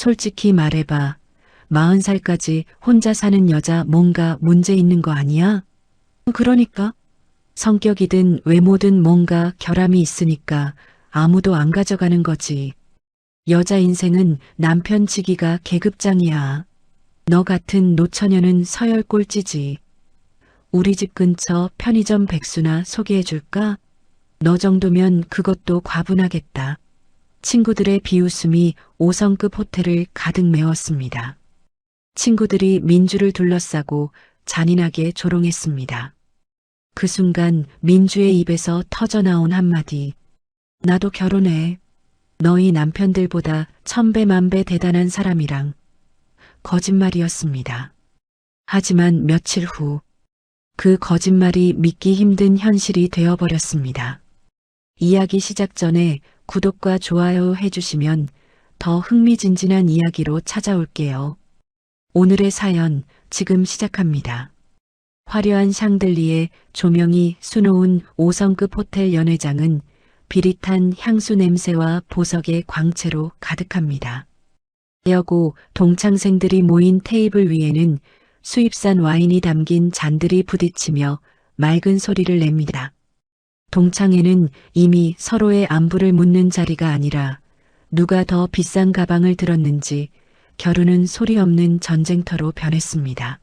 솔직히 말해봐. 40살까지 혼자 사는 여자 뭔가 문제 있는 거 아니야? 그러니까. 성격이든 외모든 뭔가 결함이 있으니까 아무도 안 가져가는 거지. 여자 인생은 남편 치기가 계급장이야. 너 같은 노처녀는 서열 꼴찌지. 우리 집 근처 편의점 백수나 소개해 줄까? 너 정도면 그것도 과분하겠다. 친구들의 비웃음이 5성급 호텔을 가득 메웠습니다. 친구들이 민주를 둘러싸고 잔인하게 조롱했습니다. 그 순간 민주의 입에서 터져나온 한마디. 나도 결혼해. 너희 남편들보다 1000배 만배 대단한 사람이랑. 거짓말이었습니다. 하지만 며칠 후 그 거짓말이 믿기 힘든 현실이 되어버렸습니다. 이야기 시작 전에 구독과 좋아요 해주시면 더 흥미진진한 이야기로 찾아올게요. 오늘의 사연 지금 시작합니다. 화려한 샹들리에 조명이 수놓은 5성급 호텔 연회장은 비릿한 향수 냄새와 보석의 광채로 가득합니다. 여고 동창생들이 모인 테이블 위에는 수입산 와인이 담긴 잔들이 부딪히며 맑은 소리를 냅니다. 동창회는 이미 서로의 안부를 묻는 자리가 아니라 누가 더 비싼 가방을 들었는지 겨루는 소리 없는 전쟁터로 변했습니다.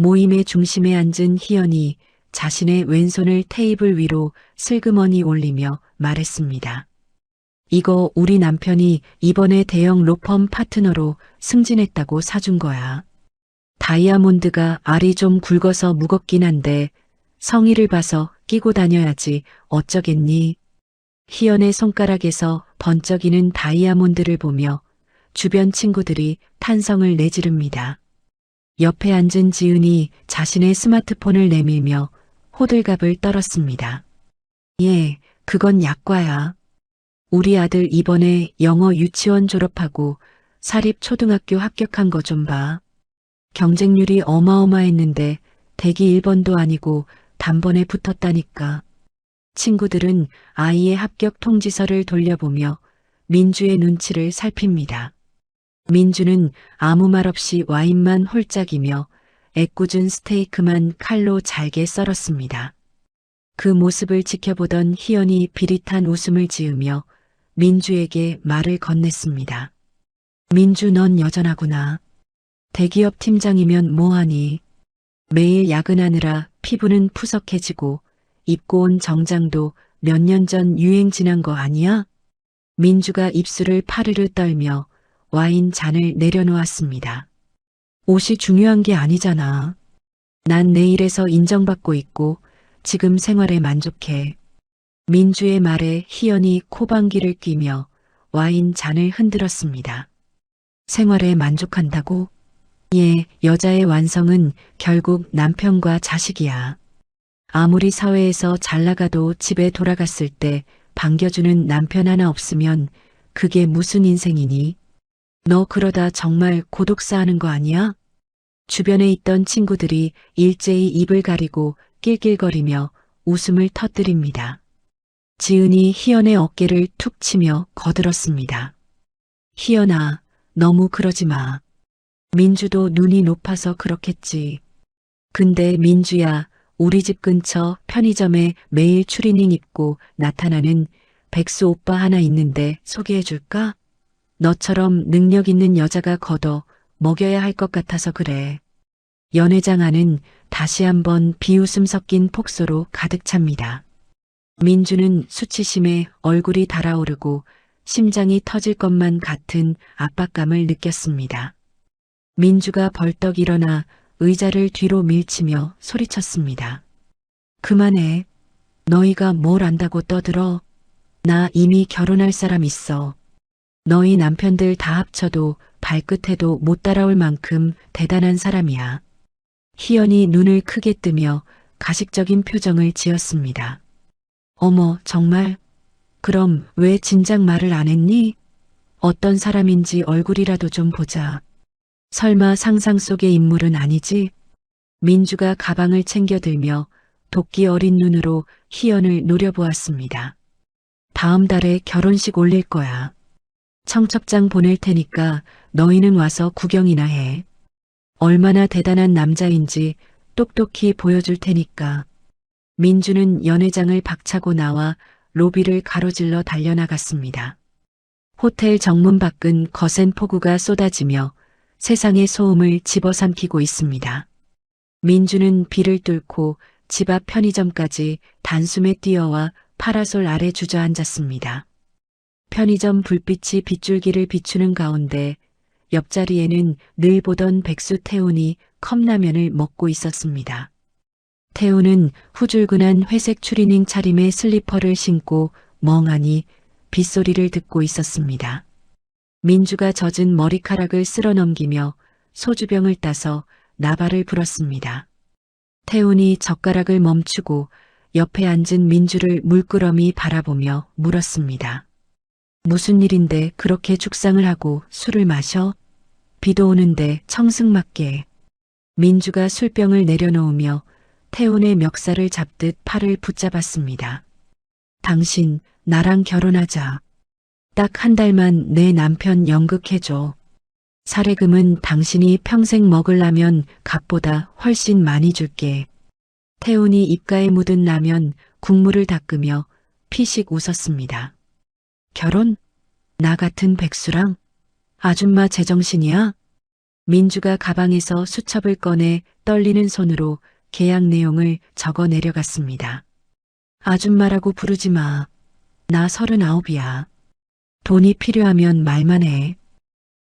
모임의 중심에 앉은 희연이 자신의 왼손을 테이블 위로 슬그머니 올리며 말했습니다. 이거 우리 남편이 이번에 대형 로펌 파트너로 승진했다고 사준 거야. 다이아몬드가 알이 좀 굵어서 무겁긴 한데 성의를 봐서 끼고 다녀야지 어쩌겠니? 희연의 손가락에서 번쩍이는 다이아몬드를 보며 주변 친구들이 탄성을 내지릅니다. 옆에 앉은 지은이 자신의 스마트폰을 내밀며 호들갑을 떨었습니다. 예, 그건 약과야. 우리 아들 이번에 영어 유치원 졸업하고 사립초등학교 합격한 거 좀 봐. 경쟁률이 어마어마했는데 대기 1번도 아니고 단번에 붙었다니까. 친구들은 아이의 합격 통지서를 돌려보며 민주의 눈치를 살핍니다. 민주는 아무 말 없이 와인만 홀짝이며 애꿎은 스테이크만 칼로 잘게 썰었습니다. 그 모습을 지켜보던 희연이 비릿한 웃음을 지으며 민주에게 말을 건넸습니다. 민주, 넌 여전하구나. 대기업 팀장이면 뭐하니? 매일 야근하느라 피부는 푸석해지고 입고 온 정장도 몇 년 전 유행 지난 거 아니야? 민주가 입술을 파르르 떨며 와인 잔을 내려놓았습니다. 옷이 중요한 게 아니잖아. 난 내일에서 인정받고 있고 지금 생활에 만족해. 민주의 말에 희연이 코방귀를 뀌며 와인 잔을 흔들었습니다. 생활에 만족한다고? 예, 여자의 완성은 결국 남편과 자식이야. 아무리 사회에서 잘 나가도 집에 돌아갔을 때 반겨주는 남편 하나 없으면 그게 무슨 인생이니? 너 그러다 정말 고독사하는 거 아니야? 주변에 있던 친구들이 일제히 입을 가리고 낄낄거리며 웃음을 터뜨립니다. 지은이 희연의 어깨를 툭 치며 거들었습니다. 희연아, 너무 그러지 마. 민주도 눈이 높아서 그렇겠지. 근데 민주야, 우리 집 근처 편의점에 매일 추리닝 입고 나타나는 백수 오빠 하나 있는데 소개해 줄까? 너처럼 능력 있는 여자가 걷어 먹여야 할 것 같아서 그래. 연회장 안은 다시 한번 비웃음 섞인 폭소로 가득 찹니다. 민주는 수치심에 얼굴이 달아오르고 심장이 터질 것만 같은 압박감을 느꼈습니다. 민주가 벌떡 일어나 의자를 뒤로 밀치며 소리쳤습니다. 그만해. 너희가 뭘 안다고 떠들어. 나 이미 결혼할 사람 있어. 너희 남편들 다 합쳐도 발끝에도 못 따라올 만큼 대단한 사람이야. 희연이 눈을 크게 뜨며 가식적인 표정을 지었습니다. 어머, 정말? 그럼 왜 진작 말을 안 했니? 어떤 사람인지 얼굴이라도 좀 보자. 설마 상상 속의 인물은 아니지? 민주가 가방을 챙겨들며 도끼 어린 눈으로 희연을 노려보았습니다. 다음 달에 결혼식 올릴 거야. 청첩장 보낼 테니까 너희는 와서 구경이나 해. 얼마나 대단한 남자인지 똑똑히 보여줄 테니까. 민주는 연회장을 박차고 나와 로비를 가로질러 달려나갔습니다. 호텔 정문 밖은 거센 폭우가 쏟아지며 세상의 소음을 집어삼키고 있습니다. 민주는 비를 뚫고 집 앞 편의점까지 단숨에 뛰어와 파라솔 아래 주저앉았습니다. 편의점 불빛이 빗줄기를 비추는 가운데 옆자리에는 늘 보던 백수 태훈이 컵라면을 먹고 있었습니다. 태훈은 후줄근한 회색 추리닝 차림의 슬리퍼를 신고 멍하니 빗소리를 듣고 있었습니다. 민주가 젖은 머리카락을 쓸어 넘기며 소주병을 따서 나발을 불었습니다. 태훈이 젓가락을 멈추고 옆에 앉은 민주를 물끄러미 바라보며 물었습니다. 무슨 일인데 그렇게 죽상을 하고 술을 마셔? 비도 오는데 청승맞게. 민주가 술병을 내려놓으며 태훈의 멱살을 잡듯 팔을 붙잡았습니다. 당신 나랑 결혼하자. 딱 한 달만 내 남편 연극해줘. 사례금은 당신이 평생 먹으려면 값보다 훨씬 많이 줄게. 태훈이 입가에 묻은 라면 국물을 닦으며 피식 웃었습니다. 결혼? 나 같은 백수랑? 아줌마 제정신이야? 민주가 가방에서 수첩을 꺼내 떨리는 손으로 계약 내용을 적어 내려갔습니다. 아줌마라고 부르지 마. 나 39이야. 돈이 필요하면 말만 해.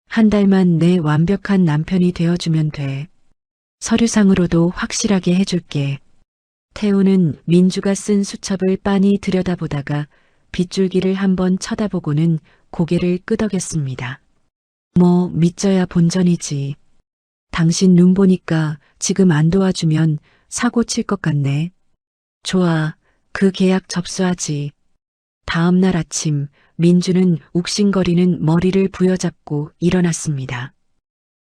한 달만 내 완벽한 남편이 되어주면 돼. 서류상으로도 확실하게 해줄게. 태우는 민주가 쓴 수첩을 빤히 들여다보다가 빗줄기를 한번 쳐다보고는 고개를 끄덕였습니다. 뭐 믿져야 본전이지. 당신 눈 보니까 지금 안 도와주면 사고 칠 것 같네. 좋아, 그 계약 접수하지. 다음 날 아침 민주는 욱신거리는 머리를 부여잡고 일어났습니다.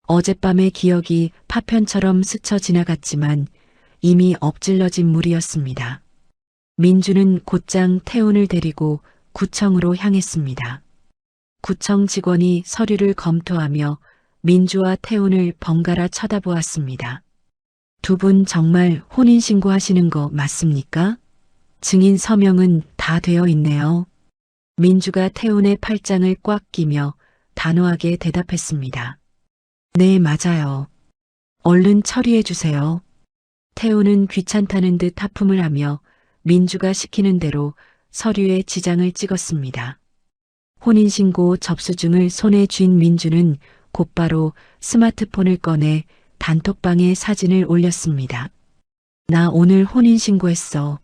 어젯밤의 기억이 파편처럼 스쳐 지나갔지만 이미 엎질러진 물이었습니다. 민주는 곧장 태훈을 데리고 구청으로 향했습니다. 구청 직원이 서류를 검토하며 민주와 태훈을 번갈아 쳐다보았습니다. 두 분 정말 혼인신고하시는 거 맞습니까? 증인 서명은 다 되어 있네요. 민주가 태훈의 팔짱을 꽉 끼며 단호하게 대답했습니다. 네, 맞아요. 얼른 처리해 주세요. 태훈은 귀찮다는 듯 하품을 하며 민주가 시키는 대로 서류에 지장을 찍었습니다. 혼인신고 접수증을 손에 쥔 민주는 곧바로 스마트폰을 꺼내 단톡방에 사진을 올렸습니다. 나 오늘 혼인신고했어.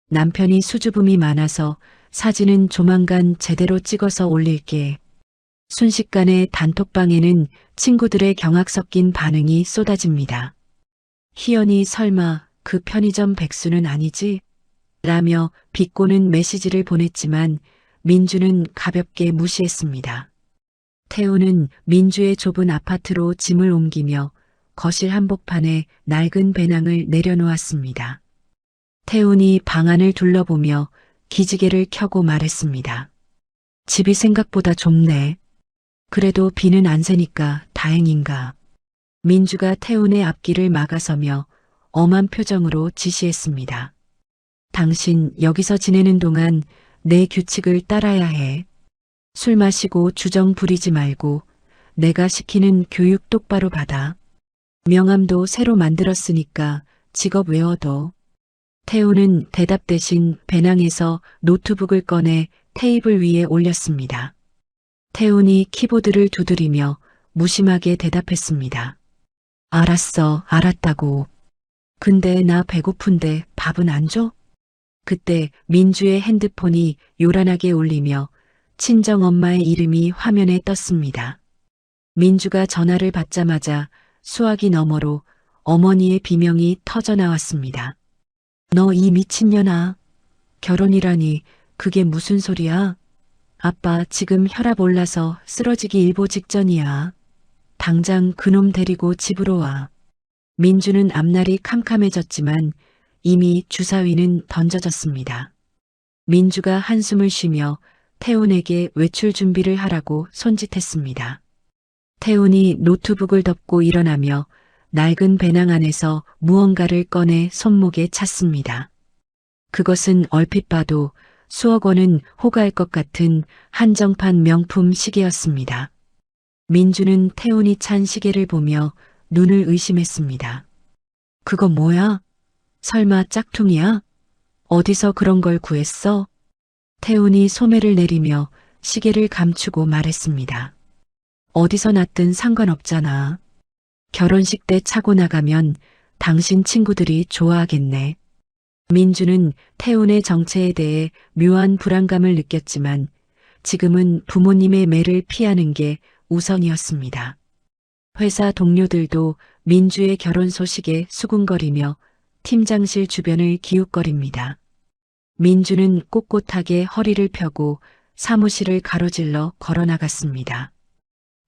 남편이 수줍음이 많아서 사진은 조만간 제대로 찍어서 올릴게. 순식간에 단톡방에는 친구들의 경악 섞인 반응이 쏟아집니다. 희연이 설마 그 편의점 백수는 아니지? 라며 비꼬는 메시지를 보냈지만 민주는 가볍게 무시했습니다. 태우는 민주의 좁은 아파트로 짐을 옮기며 거실 한복판에 낡은 배낭을 내려놓았습니다. 태훈이 방 안을 둘러보며 기지개를 켜고 말했습니다. 집이 생각보다 좁네. 그래도 비는 안 새니까 다행인가. 민주가 태훈의 앞길을 막아서며 엄한 표정으로 지시했습니다. 당신 여기서 지내는 동안 내 규칙을 따라야 해. 술 마시고 주정 부리지 말고 내가 시키는 교육 똑바로 받아. 명함도 새로 만들었으니까 직업 외워둬. 태훈은 대답 대신 배낭에서 노트북을 꺼내 테이블 위에 올렸습니다. 태훈이 키보드를 두드리며 무심하게 대답했습니다. 알았어, 알았다고. 근데 나 배고픈데 밥은 안 줘? 그때 민주의 핸드폰이 요란하게 울리며 친정엄마의 이름이 화면에 떴습니다. 민주가 전화를 받자마자 수화기 너머로 어머니의 비명이 터져나왔습니다. 너 이 미친년아. 결혼이라니 그게 무슨 소리야? 아빠 지금 혈압 올라서 쓰러지기 일보 직전이야. 당장 그놈 데리고 집으로 와. 민주는 앞날이 캄캄해졌지만 이미 주사위는 던져졌습니다. 민주가 한숨을 쉬며 태훈에게 외출 준비를 하라고 손짓했습니다. 태훈이 노트북을 덮고 일어나며 낡은 배낭 안에서 무언가를 꺼내 손목에 찼습니다. 그것은 얼핏 봐도 수억 원은 호가할 것 같은 한정판 명품 시계였습니다. 민주는 태훈이 찬 시계를 보며 눈을 의심했습니다. 그거 뭐야? 설마 짝퉁이야? 어디서 그런 걸 구했어? 태훈이 소매를 내리며 시계를 감추고 말했습니다. 어디서 났든 상관없잖아. 결혼식 때 차고 나가면 당신 친구들이 좋아하겠네. 민주는 태훈의 정체에 대해 묘한 불안감을 느꼈지만 지금은 부모님의 매를 피하는 게 우선이었습니다. 회사 동료들도 민주의 결혼 소식에 수군거리며 팀장실 주변을 기웃거립니다. 민주는 꼿꼿하게 허리를 펴고 사무실을 가로질러 걸어나갔습니다.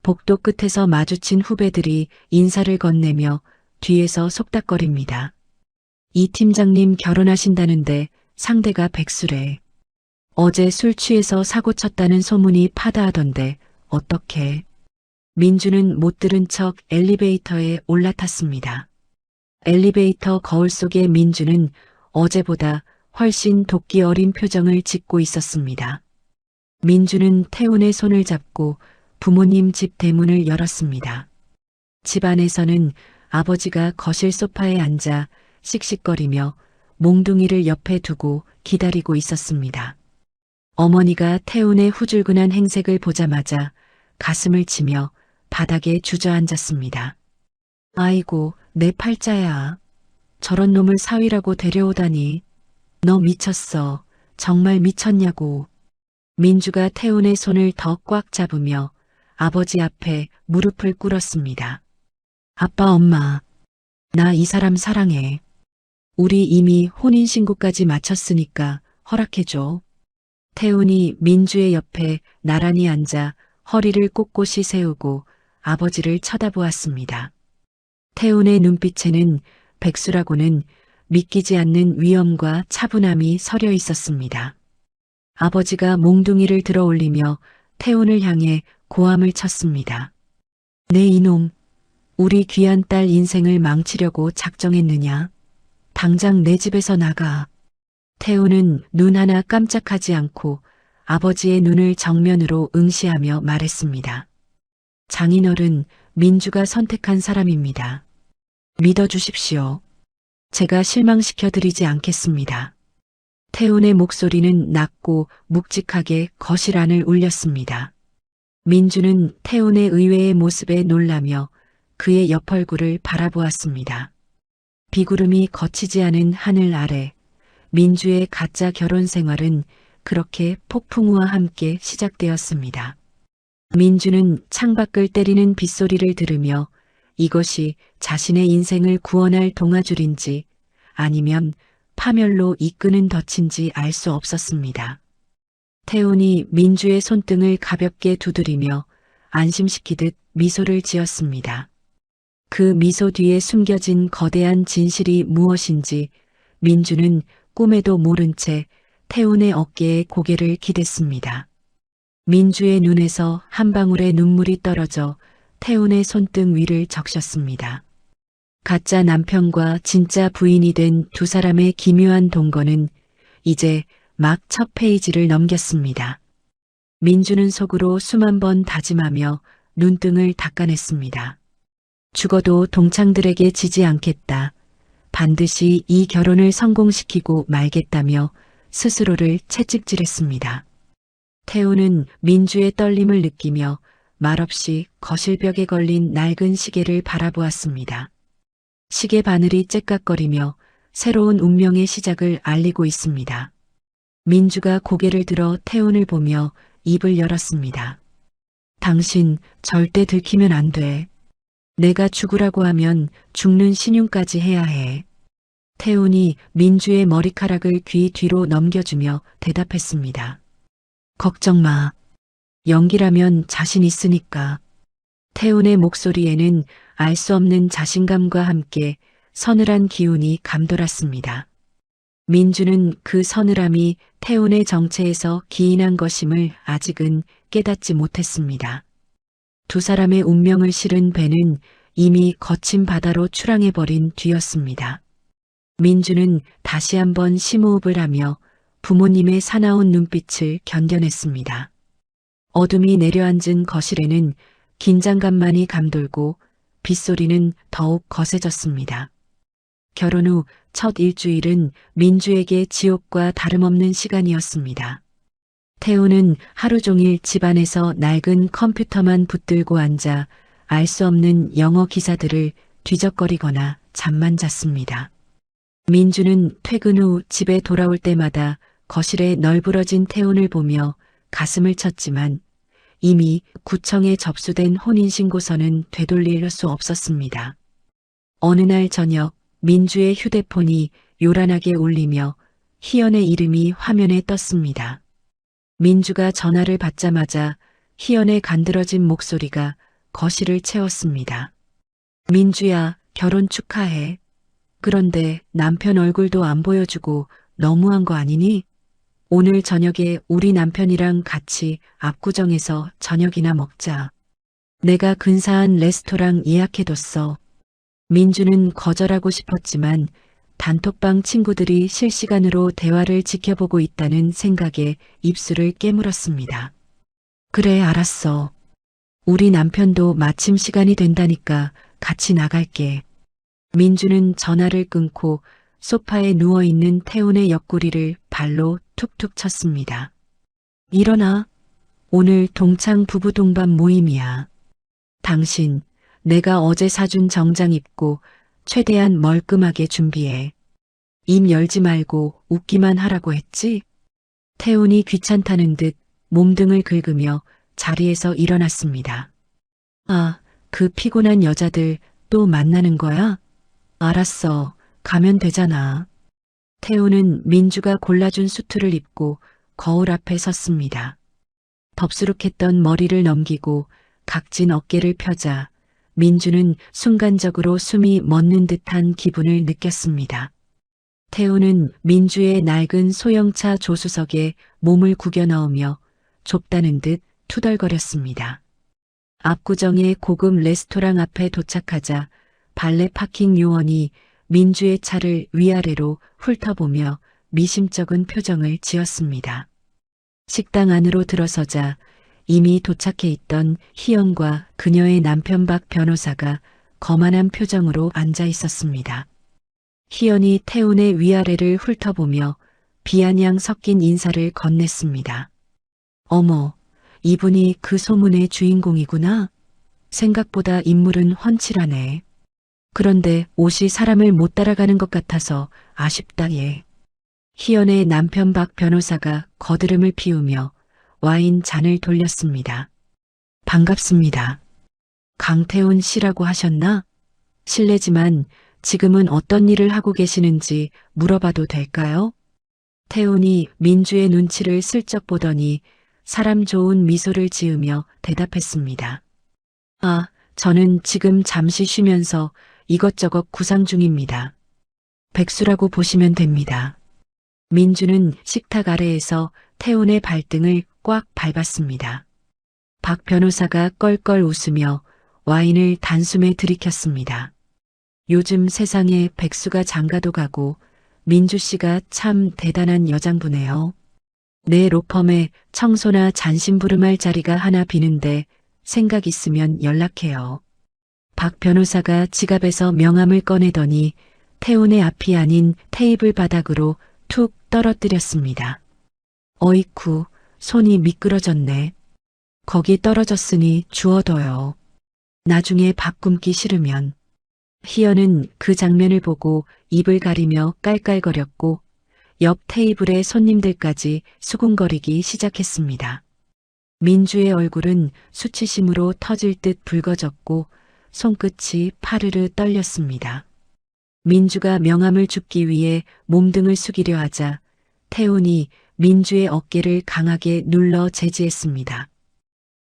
복도 끝에서 마주친 후배들이 인사를 건네며 뒤에서 속닥거립니다. 이 팀장님 결혼하신다는데 상대가 백수래. 어제 술 취해서 사고 쳤다는 소문이 파다하던데 어떡해. 민주는 못 들은 척 엘리베이터에 올라탔습니다. 엘리베이터 거울 속의 민주는 어제보다 훨씬 도끼 어린 표정을 짓고 있었습니다. 민주는 태훈의 손을 잡고 부모님 집 대문을 열었습니다. 집 안에서는 아버지가 거실 소파에 앉아 씩씩거리며 몽둥이를 옆에 두고 기다리고 있었습니다. 어머니가 태훈의 후줄근한 행색을 보자마자 가슴을 치며 바닥에 주저앉았습니다. 아이고, 내 팔자야. 저런 놈을 사위라고 데려오다니. 너 미쳤어. 정말 미쳤냐고. 민주가 태훈의 손을 더 꽉 잡으며 아버지 앞에 무릎을 꿇었습니다. 아빠, 엄마. 나 이 사람 사랑해. 우리 이미 혼인신고까지 마쳤으니까 허락해줘. 태훈이 민주의 옆에 나란히 앉아 허리를 꼿꼿이 세우고 아버지를 쳐다보았습니다. 태훈의 눈빛에는 백수라고는 믿기지 않는 위엄과 차분함이 서려 있었습니다. 아버지가 몽둥이를 들어 올리며 태훈을 향해 고함을 쳤습니다. 네 이놈, 우리 귀한 딸 인생을 망치려고 작정했느냐? 당장 내 집에서 나가. 태훈은 눈 하나 깜짝하지 않고 아버지의 눈을 정면으로 응시하며 말했습니다. 장인어른, 민주가 선택한 사람입니다. 믿어주십시오. 제가 실망시켜드리지 않겠습니다. 태훈의 목소리는 낮고 묵직하게 거실 안을 울렸습니다. 민주는 태훈의 의외의 모습에 놀라며 그의 옆 얼굴을 바라보았습니다. 비구름이 거치지 않은 하늘 아래 민주의 가짜 결혼 생활은 그렇게 폭풍우와 함께 시작되었습니다. 민주는 창밖을 때리는 빗소리를 들으며 이것이 자신의 인생을 구원할 동아줄인지 아니면 파멸로 이끄는 덫인지 알 수 없었습니다. 태훈이 민주의 손등을 가볍게 두드리며 안심시키듯 미소를 지었습니다. 그 미소 뒤에 숨겨진 거대한 진실이 무엇인지 민주는 꿈에도 모른 채 태훈의 어깨에 고개를 기댔습니다. 민주의 눈에서 한 방울의 눈물이 떨어져 태훈의 손등 위를 적셨습니다. 가짜 남편과 진짜 부인이 된 두 사람의 기묘한 동거는 이제 막 첫 페이지를 넘겼습니다. 민주는 속으로 수만 번 다짐하며 눈등을 닦아냈습니다. 죽어도 동창들에게 지지 않겠다. 반드시 이 결혼을 성공시키고 말겠다며 스스로를 채찍질했습니다. 태훈은 민주의 떨림을 느끼며 말없이 거실벽에 걸린 낡은 시계를 바라보았습니다. 시계 바늘이 째깍거리며 새로운 운명의 시작을 알리고 있습니다. 민주가 고개를 들어 태훈을 보며 입을 열었습니다. 당신 절대 들키면 안 돼. 내가 죽으라고 하면 죽는 신용까지 해야 해. 태훈이 민주의 머리카락을 귀 뒤로 넘겨주며 대답했습니다. 걱정 마. 연기라면 자신 있으니까. 태훈의 목소리에는 알 수 없는 자신감과 함께 서늘한 기운이 감돌았습니다. 민주는 그 서늘함이 태훈의 정체에서 기인한 것임을 아직은 깨닫지 못했습니다. 두 사람의 운명을 실은 배는 이미 거친 바다로 출항해버린 뒤였습니다. 민주는 다시 한번 심호흡을 하며 부모님의 사나운 눈빛을 견뎌냈습니다. 어둠이 내려앉은 거실에는 긴장감만이 감돌고 빗소리는 더욱 거세졌습니다. 결혼 후 첫 일주일은 민주에게 지옥과 다름없는 시간이었습니다. 태우는 하루 종일 집안에서 낡은 컴퓨터만 붙들고 앉아 알 수 없는 영어 기사들을 뒤적거리거나 잠만 잤습니다. 민주는 퇴근 후 집에 돌아올 때마다 거실에 널브러진 태훈을 보며 가슴을 쳤지만 이미 구청에 접수된 혼인신고서는 되돌릴 수 없었습니다. 어느 날 저녁 민주의 휴대폰이 요란하게 울리며 희연의 이름이 화면에 떴습니다. 민주가 전화를 받자마자 희연의 간드러진 목소리가 거실을 채웠습니다. 민주야, 결혼 축하해. 그런데 남편 얼굴도 안 보여주고 너무한 거 아니니? 오늘 저녁에 우리 남편이랑 같이 압구정에서 저녁이나 먹자. 내가 근사한 레스토랑 예약해뒀어. 민주는 거절하고 싶었지만 단톡방 친구들이 실시간으로 대화를 지켜보고 있다는 생각에 입술을 깨물었습니다. 그래, 알았어. 우리 남편도 마침 시간이 된다니까 같이 나갈게. 민주는 전화를 끊고 소파에 누워있는 태훈의 옆구리를 발로 툭툭 쳤습니다. 일어나. 오늘 동창 부부 동반 모임이야. 당신, 내가 어제 사준 정장 입고 최대한 멀끔하게 준비해. 입 열지 말고 웃기만 하라고 했지? 태훈이 귀찮다는 듯 몸등을 긁으며 자리에서 일어났습니다. 아, 그 피곤한 여자들 또 만나는 거야? 알았어. 가면 되잖아. 태훈은 민주가 골라준 수트를 입고 거울 앞에 섰습니다. 덥수룩했던 머리를 넘기고 각진 어깨를 펴자 민주는 순간적으로 숨이 멎는 듯한 기분을 느꼈습니다. 태훈은 민주의 낡은 소형차 조수석에 몸을 구겨 넣으며 좁다는 듯 투덜거렸습니다. 압구정의 고급 레스토랑 앞에 도착하자 발레 파킹 요원이 민주의 차를 위아래로 훑어보며 미심쩍은 표정을 지었습니다. 식당 안으로 들어서자 이미 도착해 있던 희연과 그녀의 남편 박 변호사가 거만한 표정으로 앉아 있었습니다. 희연이 태훈의 위아래를 훑어보며 비아냥 섞인 인사를 건넸습니다. 어머, 이분이 그 소문의 주인공이구나. 생각보다 인물은 훤칠하네. 그런데 옷이 사람을 못 따라가는 것 같아서 아쉽다 얘. 희연의 남편 박 변호사가 거드름을 피우며 와인 잔을 돌렸습니다. 반갑습니다. 강태훈 씨라고 하셨나? 실례지만 지금은 어떤 일을 하고 계시는지 물어봐도 될까요? 태훈이 민주의 눈치를 슬쩍 보더니 사람 좋은 미소를 지으며 대답했습니다. 아, 저는 지금 잠시 쉬면서 이것저것 구상 중입니다. 백수라고 보시면 됩니다. 민주는 식탁 아래에서 태훈의 발등을 꽉 밟았습니다. 박 변호사가 껄껄 웃으며 와인을 단숨에 들이켰습니다. 요즘 세상에 백수가 장가도 가고 민주 씨가 참 대단한 여장부네요. 내 로펌에 청소나 잔심부름할 자리가 하나 비는데 생각 있으면 연락해요. 박 변호사가 지갑에서 명함을 꺼내더니 태훈의 앞이 아닌 테이블 바닥으로 툭 떨어뜨렸습니다. 어이쿠, 손이 미끄러졌네. 거기 떨어졌으니 주워둬요. 나중에 밥 굶기 싫으면. 희연은 그 장면을 보고 입을 가리며 깔깔거렸고 옆 테이블의 손님들까지 수군거리기 시작했습니다. 민주의 얼굴은 수치심으로 터질 듯 붉어졌고 손끝이 파르르 떨렸습니다. 민주가 명함을 줍기 위해 몸등을 숙이려 하자 태훈이 민주의 어깨를 강하게 눌러 제지했습니다.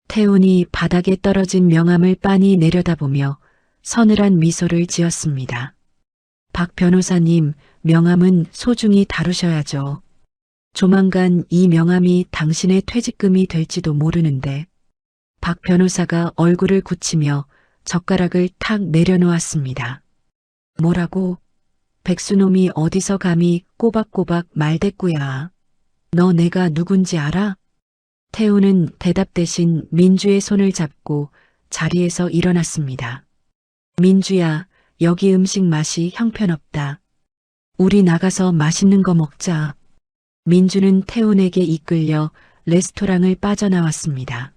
태훈이 바닥에 떨어진 명함을 빤히 내려다보며 서늘한 미소를 지었습니다. 박 변호사님, 명함은 소중히 다루셔야죠. 조만간 이 명함이 당신의 퇴직금이 될지도 모르는데. 박 변호사가 얼굴을 굳히며 젓가락을 탁 내려놓았습니다. 뭐라고? 백수놈이 어디서 감히 꼬박꼬박 말대꾸야. 너 내가 누군지 알아? 태우는 대답 대신 민주의 손을 잡고 자리에서 일어났습니다. 민주야, 여기 음식 맛이 형편없다. 우리 나가서 맛있는 거 먹자. 민주는 태훈에게 이끌려 레스토랑을 빠져나왔습니다.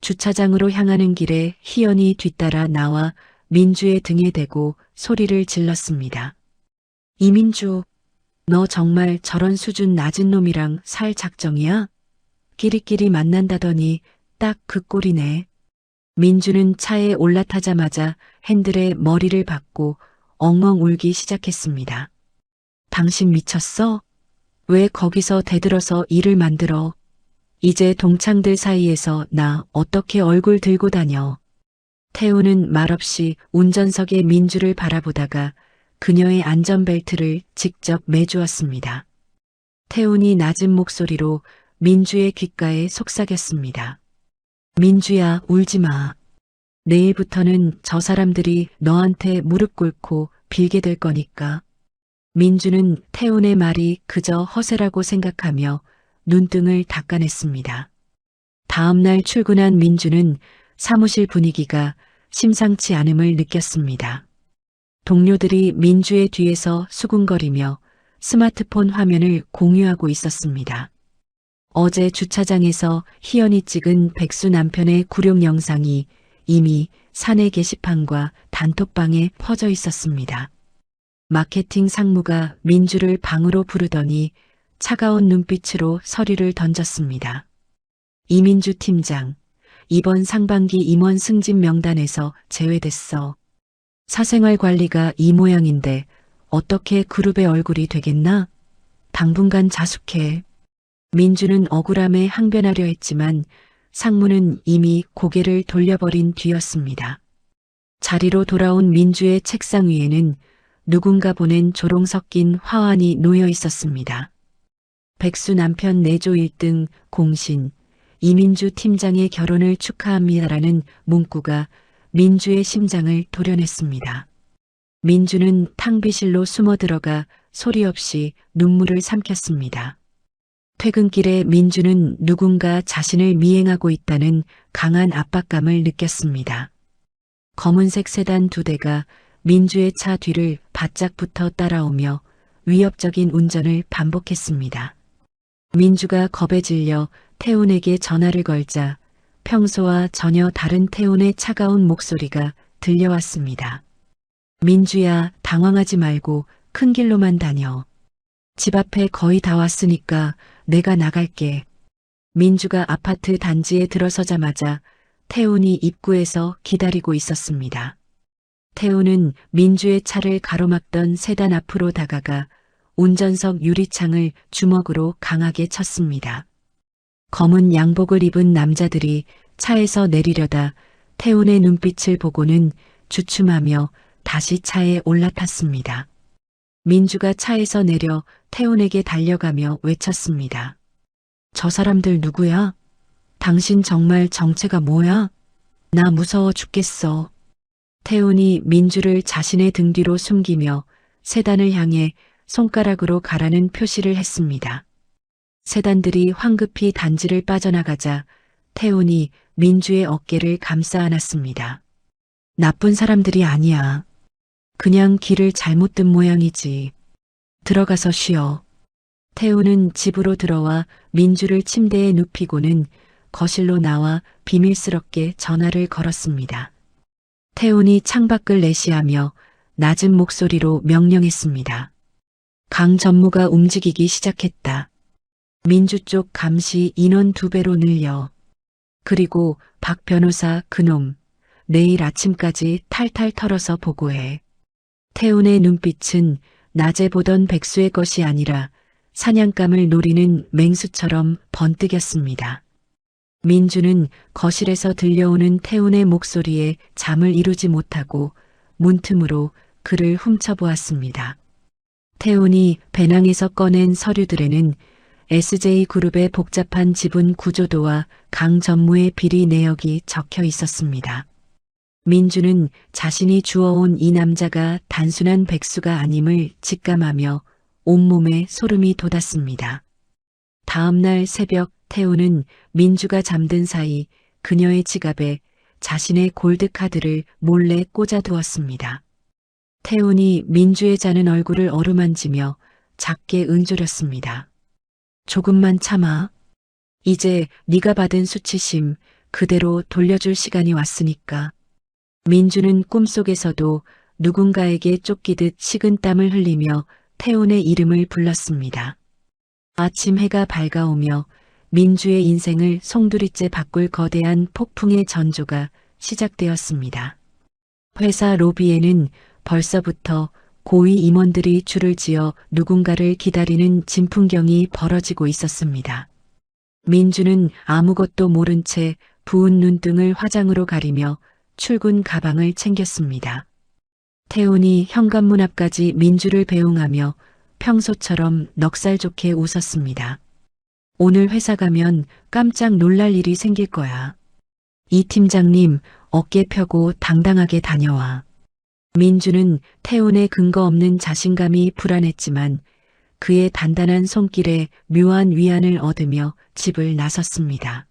주차장으로 향하는 길에 희연이 뒤따라 나와 민주의 등에 대고 소리를 질렀습니다. 이민주, 너 정말 저런 수준 낮은 놈이랑 살 작정이야? 끼리끼리 만난다더니 딱 그 꼴이네. 민주는 차에 올라타자마자 핸들에 머리를 박고 엉엉 울기 시작했습니다. 당신 미쳤어? 왜 거기서 대들어서 일을 만들어? 이제 동창들 사이에서 나 어떻게 얼굴 들고 다녀? 태우는 말없이 운전석에 민주를 바라보다가 그녀의 안전벨트를 직접 매주었습니다. 태훈이 낮은 목소리로 민주의 귓가에 속삭였습니다. 민주야, 울지 마. 내일부터는 저 사람들이 너한테 무릎 꿇고 빌게 될 거니까. 민주는 태훈의 말이 그저 허세라고 생각하며 눈등을 닦아냈습니다. 다음 날 출근한 민주는 사무실 분위기가 심상치 않음을 느꼈습니다. 동료들이 민주의 뒤에서 수군거리며 스마트폰 화면을 공유하고 있었습니다. 어제 주차장에서 희연이 찍은 백수 남편의 굴욕 영상이 이미 사내 게시판과 단톡방에 퍼져 있었습니다. 마케팅 상무가 민주를 방으로 부르더니 차가운 눈빛으로 서류를 던졌습니다. 이민주 팀장, 이번 상반기 임원 승진 명단에서 제외됐어. 사생활 관리가 이 모양인데 어떻게 그룹의 얼굴이 되겠나? 당분간 자숙해. 민주는 억울함에 항변하려 했지만 상무는 이미 고개를 돌려버린 뒤였습니다. 자리로 돌아온 민주의 책상 위에는 누군가 보낸 조롱 섞인 화환이 놓여 있었습니다. 백수 남편 내조 1등 공신, 이민주 팀장의 결혼을 축하합니다라는 문구가 민주의 심장을 도려냈습니다. 민주는 탕비실로 숨어 들어가 소리 없이 눈물을 삼켰습니다. 퇴근길에 민주는 누군가 자신을 미행하고 있다는 강한 압박감을 느꼈습니다. 검은색 세단 2대가 민주의 차 뒤를 바짝 붙어 따라오며 위협적인 운전을 반복했습니다. 민주가 겁에 질려 태훈에게 전화를 걸자 평소와 전혀 다른 태훈의 차가운 목소리가 들려왔습니다. 민주야, 당황하지 말고 큰 길로만 다녀. 집 앞에 거의 다 왔으니까 내가 나갈게. 민주가 아파트 단지에 들어서자마자 태훈이 입구에서 기다리고 있었습니다. 태훈은 민주의 차를 가로막던 세단 앞으로 다가가 운전석 유리창을 주먹으로 강하게 쳤습니다. 검은 양복을 입은 남자들이 차에서 내리려다 태훈의 눈빛을 보고는 주춤하며 다시 차에 올라탔습니다. 민주가 차에서 내려 태훈에게 달려가며 외쳤습니다. 저 사람들 누구야? 당신 정말 정체가 뭐야? 나 무서워 죽겠어. 태훈이 민주를 자신의 등 뒤로 숨기며 세단을 향해 손가락으로 가라는 표시를 했습니다. 세단들이 황급히 단지를 빠져나가자 태훈이 민주의 어깨를 감싸 안았습니다. 나쁜 사람들이 아니야. 그냥 길을 잘못 든 모양이지. 들어가서 쉬어. 태훈은 집으로 들어와 민주를 침대에 눕히고는 거실로 나와 비밀스럽게 전화를 걸었습니다. 태훈이 창밖을 내시하며 낮은 목소리로 명령했습니다. 강 전무가 움직이기 시작했다. 민주 쪽 감시 인원 2배로 늘려. 그리고 박 변호사 그놈 내일 아침까지 탈탈 털어서 보고해. 태훈의 눈빛은 낮에 보던 백수의 것이 아니라 사냥감을 노리는 맹수처럼 번뜩였습니다. 민주는 거실에서 들려오는 태훈의 목소리에 잠을 이루지 못하고 문틈으로 그를 훔쳐보았습니다. 태훈이 배낭에서 꺼낸 서류들에는 SJ그룹의 복잡한 지분 구조도와 강 전무의 비리 내역이 적혀 있었습니다. 민주는 자신이 주워온 이 남자가 단순한 백수가 아님을 직감하며 온몸에 소름이 돋았습니다. 다음 날 새벽 태훈은 민주가 잠든 사이 그녀의 지갑에 자신의 골드카드를 몰래 꽂아두었습니다. 태훈이 민주의 자는 얼굴을 어루만지며 작게 응조렸습니다. 조금만 참아. 이제 네가 받은 수치심 그대로 돌려줄 시간이 왔으니까. 민주는 꿈속에서도 누군가에게 쫓기듯 식은땀을 흘리며 태훈의 이름을 불렀습니다. 아침 해가 밝아오며 민주의 인생을 송두리째 바꿀 거대한 폭풍의 전조가 시작되었습니다. 회사 로비에는 벌써부터 고위 임원들이 줄을 지어 누군가를 기다리는 진풍경이 벌어지고 있었습니다. 민주는 아무것도 모른 채 부은 눈등을 화장으로 가리며 출근 가방을 챙겼습니다. 태훈이 현관문 앞까지 민주를 배웅하며 평소처럼 넉살 좋게 웃었습니다. 오늘 회사 가면 깜짝 놀랄 일이 생길 거야. 이 팀장님 어깨 펴고 당당하게 다녀와. 민주는 태훈의 근거 없는 자신감이 불안했지만 그의 단단한 손길에 묘한 위안을 얻으며 집을 나섰습니다.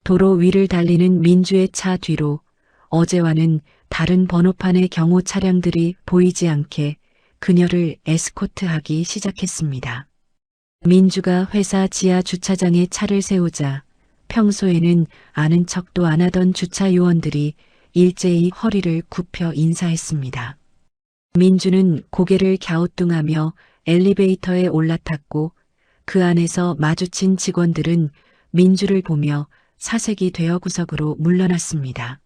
도로 위를 달리는 민주의 차 뒤로 어제와는 다른 번호판의 경호 차량들이 보이지 않게 그녀를 에스코트하기 시작했습니다. 민주가 회사 지하 주차장에 차를 세우자 평소에는 아는 척도 안 하던 주차 요원들이 일제히 허리를 굽혀 인사했습니다. 민주는 고개를 갸우뚱하며 엘리베이터에 올라탔고 그 안에서 마주친 직원들은 민주를 보며 사색이 되어 구석으로 물러났습니다.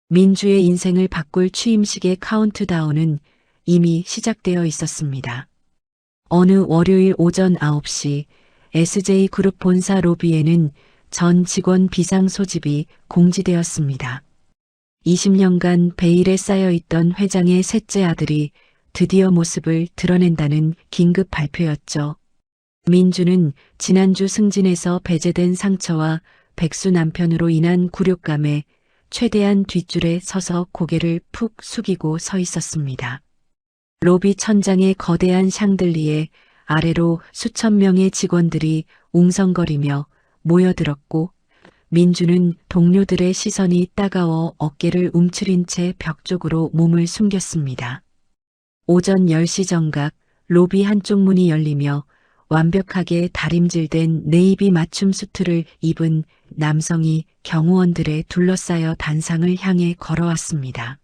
민주의 인생을 바꿀 취임식의 카운트다운은 이미 시작되어 있었습니다. 어느 월요일 오전 9시 SJ그룹 본사 로비에는 전 직원 비상 소집이 공지되었습니다. 20년간 베일에 쌓여있던 회장의 셋째 아들이 드디어 모습을 드러낸다는 긴급 발표였죠. 민주는 지난주 승진에서 배제된 상처와 백수 남편으로 인한 굴욕감에 최대한 뒷줄에 서서 고개를 푹 숙이고 서 있었습니다. 로비 천장의 거대한 샹들리에 아래로 수천 명의 직원들이 웅성거리며 모여들었고 민주는 동료들의 시선이 따가워 어깨를 움츠린 채 벽 쪽으로 몸을 숨겼습니다. 오전 10시 정각 로비 한쪽 문이 열리며 완벽하게 다림질된 네이비 맞춤 수트를 입은 남성이 경호원들에 둘러싸여 단상을 향해 걸어왔습니다.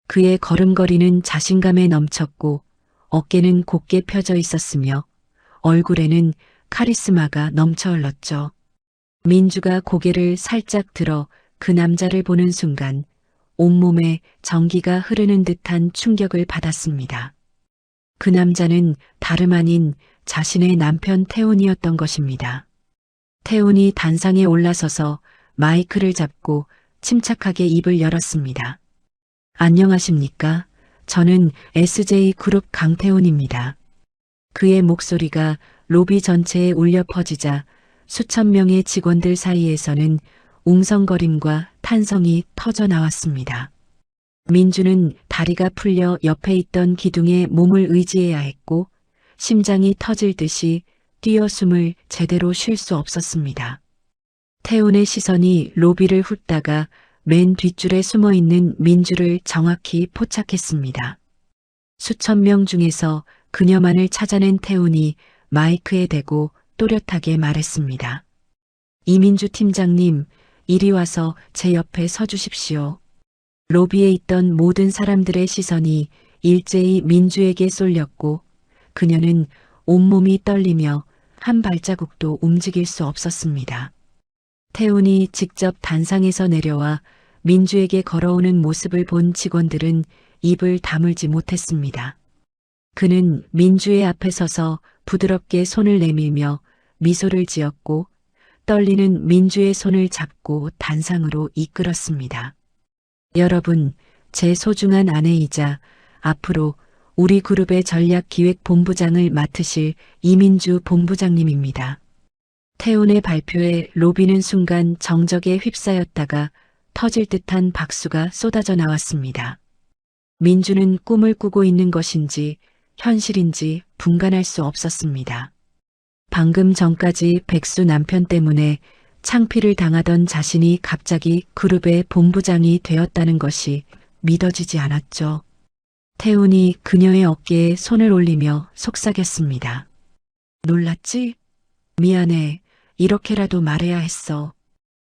그의 걸음걸이는 자신감에 넘쳤고 어깨는 곧게 펴져 있었으며 얼굴에는 카리스마가 넘쳐 흘렀죠. 민주가 고개를 살짝 들어 그 남자를 보는 순간 온몸에 전기가 흐르는 듯한 충격을 받았습니다. 그 남자는 다름 아닌 자신의 남편 태훈이었던 것입니다. 태훈이 단상에 올라서서 마이크를 잡고 침착하게 입을 열었습니다. 안녕하십니까? 저는 SJ그룹 강태훈입니다. 그의 목소리가 로비 전체에 울려 퍼지자 수천 명의 직원들 사이에서는 웅성거림과 탄성이 터져 나왔습니다. 민주는 다리가 풀려 옆에 있던 기둥에 몸을 의지해야 했고 심장이 터질 듯이 뛰어 숨을 제대로 쉴 수 없었습니다. 태훈의 시선이 로비를 훑다가 맨 뒷줄에 숨어있는 민주를 정확히 포착했습니다. 수천 명 중에서 그녀만을 찾아낸 태훈이 마이크에 대고 또렷하게 말했습니다. 이민주 팀장님, 이리 와서 제 옆에 서주십시오. 로비에 있던 모든 사람들의 시선이 일제히 민주에게 쏠렸고 그녀는 온몸이 떨리며 한 발자국도 움직일 수 없었습니다. 태훈이 직접 단상에서 내려와 민주에게 걸어오는 모습을 본 직원들은 입을 다물지 못했습니다. 그는 민주의 앞에 서서 부드럽게 손을 내밀며 미소를 지었고 떨리는 민주의 손을 잡고 단상으로 이끌었습니다. 여러분, 제 소중한 아내이자 앞으로 우리 그룹의 전략기획본부장을 맡으실 이민주 본부장님입니다. 태훈의 발표에 로비는 순간 정적에 휩싸였다가 터질 듯한 박수가 쏟아져 나왔습니다. 민주는 꿈을 꾸고 있는 것인지 현실인지 분간할 수 없었습니다. 방금 전까지 백수 남편 때문에 창피를 당하던 자신이 갑자기 그룹의 본부장이 되었다는 것이 믿어지지 않았죠. 태훈이 그녀의 어깨에 손을 올리며 속삭였습니다. 놀랐지? 미안해. 이렇게라도 말해야 했어.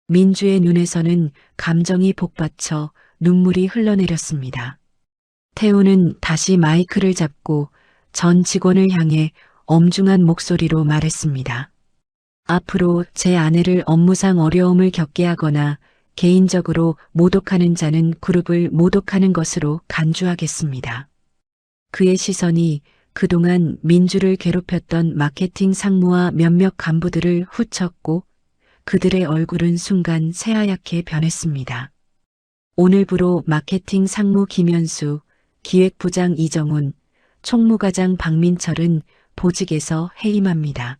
민주의 눈에서는 감정이 복받쳐 눈물이 흘러내렸습니다. 태훈은 다시 마이크를 잡고 전 직원을 향해 엄중한 목소리로 말했습니다. 앞으로 제 아내를 업무상 어려움을 겪게 하거나 개인적으로 모독하는 자는 그룹을 모독하는 것으로 간주하겠습니다. 그의 시선이 그동안 민주를 괴롭혔던 마케팅 상무와 몇몇 간부들을 훑었고 그들의 얼굴은 순간 새하얗게 변했습니다. 오늘부로 마케팅 상무 김현수, 기획부장 이정훈, 총무과장 박민철은 보직에서 해임합니다.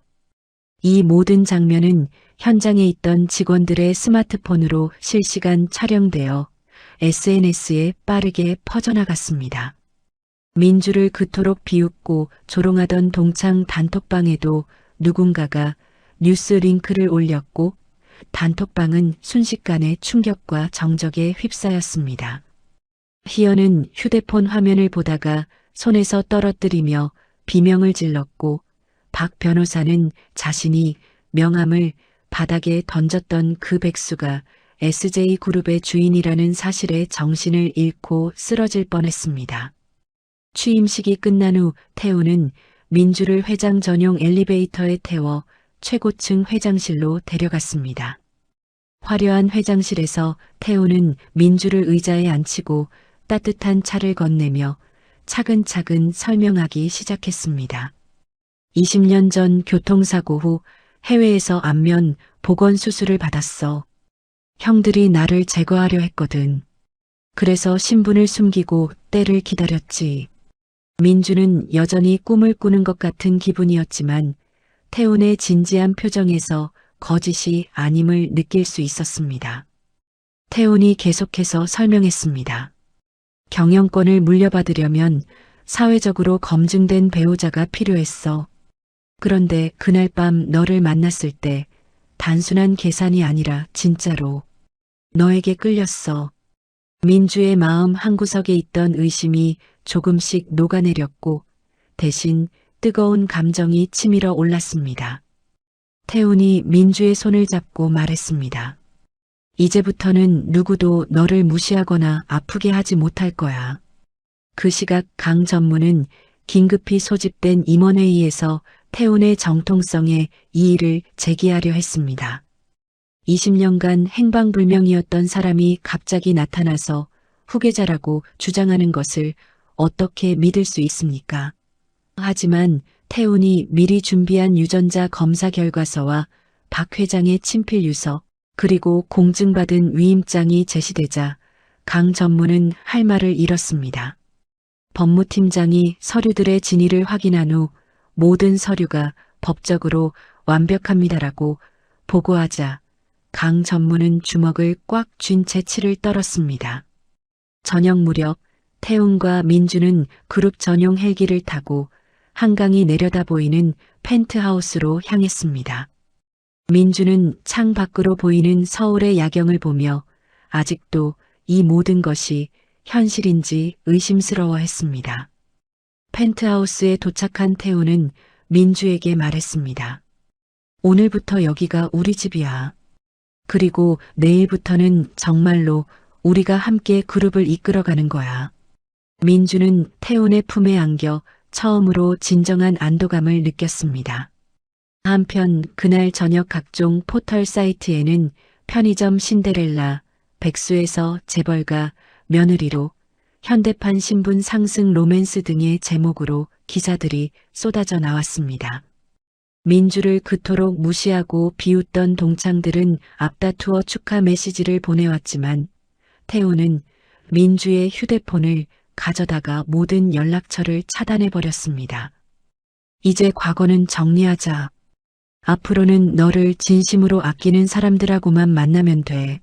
이 모든 장면은 현장에 있던 직원들의 스마트폰으로 실시간 촬영되어 SNS에 빠르게 퍼져나갔습니다. 민주를 그토록 비웃고 조롱하던 동창 단톡방에도 누군가가 뉴스 링크를 올렸고 단톡방은 순식간에 충격과 정적에 휩싸였습니다. 희연은 휴대폰 화면을 보다가 손에서 떨어뜨리며 비명을 질렀고 박 변호사는 자신이 명함을 바닥에 던졌던 그 백수가 SJ그룹의 주인이라는 사실에 정신을 잃고 쓰러질 뻔했습니다. 취임식이 끝난 후 태훈은 민주를 회장 전용 엘리베이터에 태워 최고층 회장실로 데려갔습니다. 화려한 회장실에서 태훈은 민주를 의자에 앉히고 따뜻한 차를 건네며 차근차근 설명하기 시작했습니다. 20년 전 교통사고 후 해외에서 안면 복원 수술을 받았어. 형들이 나를 제거하려 했거든. 그래서 신분을 숨기고 때를 기다렸지. 민주는 여전히 꿈을 꾸는 것 같은 기분이었지만 태훈의 진지한 표정에서 거짓이 아님을 느낄 수 있었습니다. 태훈이 계속해서 설명했습니다. 경영권을 물려받으려면 사회적으로 검증된 배우자가 필요했어. 그런데 그날 밤 너를 만났을 때 단순한 계산이 아니라 진짜로 너에게 끌렸어. 민주의 마음 한구석에 있던 의심이 조금씩 녹아내렸고 대신 뜨거운 감정이 치밀어 올랐습니다. 태훈이 민주의 손을 잡고 말했습니다. 이제부터는 누구도 너를 무시하거나 아프게 하지 못할 거야. 그 시각 강 전무는 긴급히 소집된 임원회의에서 태훈의 정통성에 이의를 제기하려 했습니다. 20년간 행방불명이었던 사람이 갑자기 나타나서 후계자라고 주장하는 것을 어떻게 믿을 수 있습니까? 하지만 태훈이 미리 준비한 유전자 검사 결과서와 박 회장의 친필 유서 그리고 공증받은 위임장이 제시되자 강 전무는 할 말을 잃었습니다. 법무팀장이 서류들의 진위를 확인한 후 모든 서류가 법적으로 완벽합니다라고 보고하자 강 전무는 주먹을 꽉 쥔 채 치를 떨었습니다. 저녁 무렵 태훈과 민주는 그룹 전용 헬기를 타고 한강이 내려다 보이는 펜트하우스로 향했습니다. 민주는 창 밖으로 보이는 서울의 야경을 보며 아직도 이 모든 것이 현실인지 의심스러워했습니다. 펜트하우스에 도착한 태훈은 민주에게 말했습니다. 오늘부터 여기가 우리 집이야. 그리고 내일부터는 정말로 우리가 함께 그룹을 이끌어가는 거야. 민주는 태훈의 품에 안겨 처음으로 진정한 안도감을 느꼈습니다. 한편 그날 저녁 각종 포털 사이트에는 편의점 신데렐라, 백수에서 재벌가, 며느리로, 현대판 신분 상승 로맨스 등의 제목으로 기사들이 쏟아져 나왔습니다. 민주를 그토록 무시하고 비웃던 동창들은 앞다투어 축하 메시지를 보내왔지만 태훈은 민주의 휴대폰을 가져다가 모든 연락처를 차단해버렸습니다. 이제 과거는 정리하자. 앞으로는 너를 진심으로 아끼는 사람들하고만 만나면 돼.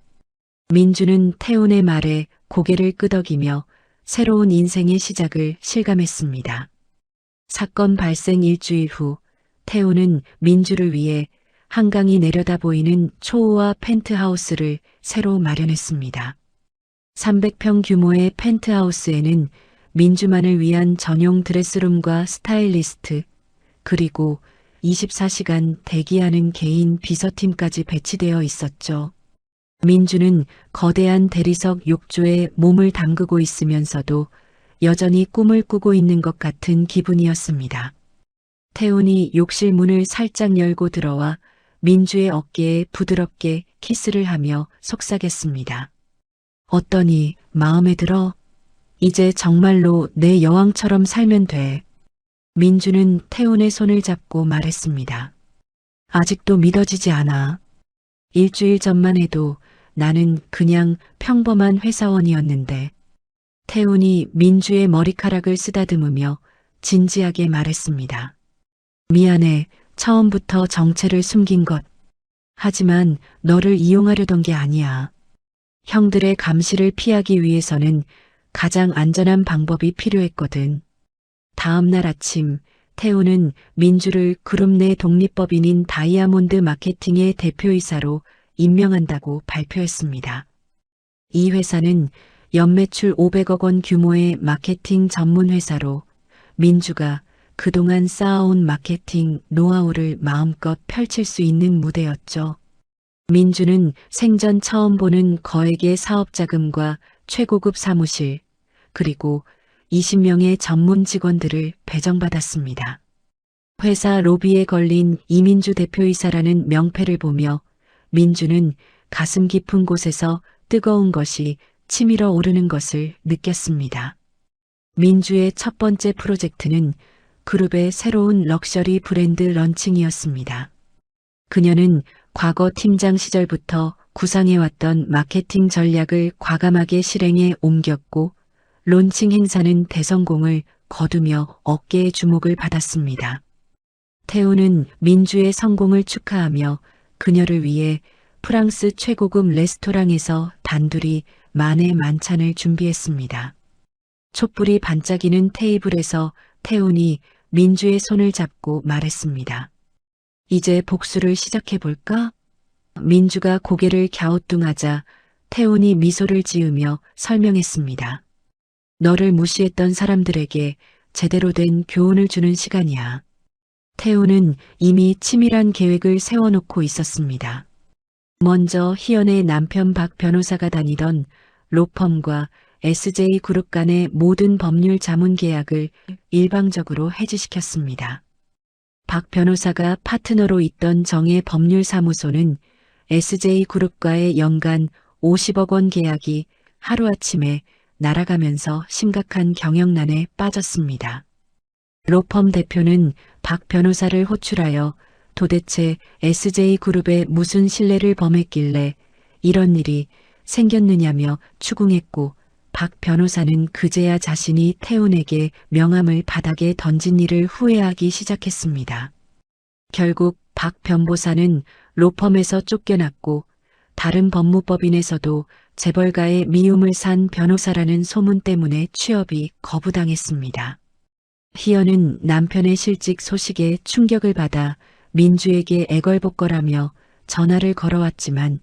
민주는 태훈의 말에 고개를 끄덕이며 새로운 인생의 시작을 실감했습니다. 사건 발생 일주일 후 태훈은 민주를 위해 한강이 내려다 보이는 초호화 펜트하우스를 새로 마련했습니다. 300평 규모의 펜트하우스에는 민주만을 위한 전용 드레스룸과 스타일리스트, 그리고 24시간 대기하는 개인 비서팀까지 배치되어 있었죠. 민주는 거대한 대리석 욕조에 몸을 담그고 있으면서도 여전히 꿈을 꾸고 있는 것 같은 기분이었습니다. 태훈이 욕실 문을 살짝 열고 들어와 민주의 어깨에 부드럽게 키스를 하며 속삭였습니다. 어떠니, 마음에 들어? 이제 정말로 내 여왕처럼 살면 돼. 민주는 태훈의 손을 잡고 말했습니다. 아직도 믿어지지 않아. 일주일 전만 해도 나는 그냥 평범한 회사원이었는데. 태훈이 민주의 머리카락을 쓰다듬으며 진지하게 말했습니다. 미안해, 처음부터 정체를 숨긴 것. 하지만 너를 이용하려던 게 아니야. 형들의 감시를 피하기 위해서는 가장 안전한 방법이 필요했거든. 다음 날 아침, 태훈은 민주를 그룹 내 독립법인인 다이아몬드 마케팅의 대표이사로 임명한다고 발표했습니다. 이 회사는 연매출 500억 원 규모의 마케팅 전문 회사로 민주가 그동안 쌓아온 마케팅 노하우를 마음껏 펼칠 수 있는 무대였죠. 민주는 생전 처음 보는 거액의 사업 자금과 최고급 사무실, 그리고 20명의 전문 직원들을 배정받았습니다. 회사 로비에 걸린 이민주 대표이사라는 명패를 보며 민주는 가슴 깊은 곳에서 뜨거운 것이 치밀어 오르는 것을 느꼈습니다. 민주의 첫 번째 프로젝트는 그룹의 새로운 럭셔리 브랜드 런칭이었습니다. 그녀는 과거 팀장 시절부터 구상해왔던 마케팅 전략을 과감하게 실행에 옮겼고 론칭 행사는 대성공을 거두며 어깨의 주목을 받았습니다. 태훈은 민주의 성공을 축하하며 그녀를 위해 프랑스 최고급 레스토랑에서 단둘이 만의 만찬을 준비했습니다. 촛불이 반짝이는 테이블에서 태훈이 민주의 손을 잡고 말했습니다. 이제 복수를 시작해볼까? 민주가 고개를 갸우뚱하자 태훈이 미소를 지으며 설명했습니다. 너를 무시했던 사람들에게 제대로 된 교훈을 주는 시간이야. 태훈은 이미 치밀한 계획을 세워놓고 있었습니다. 먼저 희연의 남편 박 변호사가 다니던 로펌과 SJ그룹 간의 모든 법률 자문 계약을 일방적으로 해지시켰습니다. 박 변호사가 파트너로 있던 정의 법률사무소는 SJ그룹과의 연간 50억 원 계약이 하루아침에 날아가면서 심각한 경영난에 빠졌습니다. 로펌 대표는 박 변호사를 호출하여 도대체 SJ그룹에 무슨 신뢰를 범했길래 이런 일이 생겼느냐며 추궁했고 박 변호사는 그제야 자신이 태훈에게 명함을 바닥에 던진 일을 후회하기 시작했습니다. 결국 박 변호사는 로펌에서 쫓겨났고 다른 법무법인에서도 재벌가의 미움을 산 변호사라는 소문 때문에 취업이 거부당했습니다. 희연은 남편의 실직 소식에 충격을 받아 민주에게 애걸복걸하며 전화를 걸어왔지만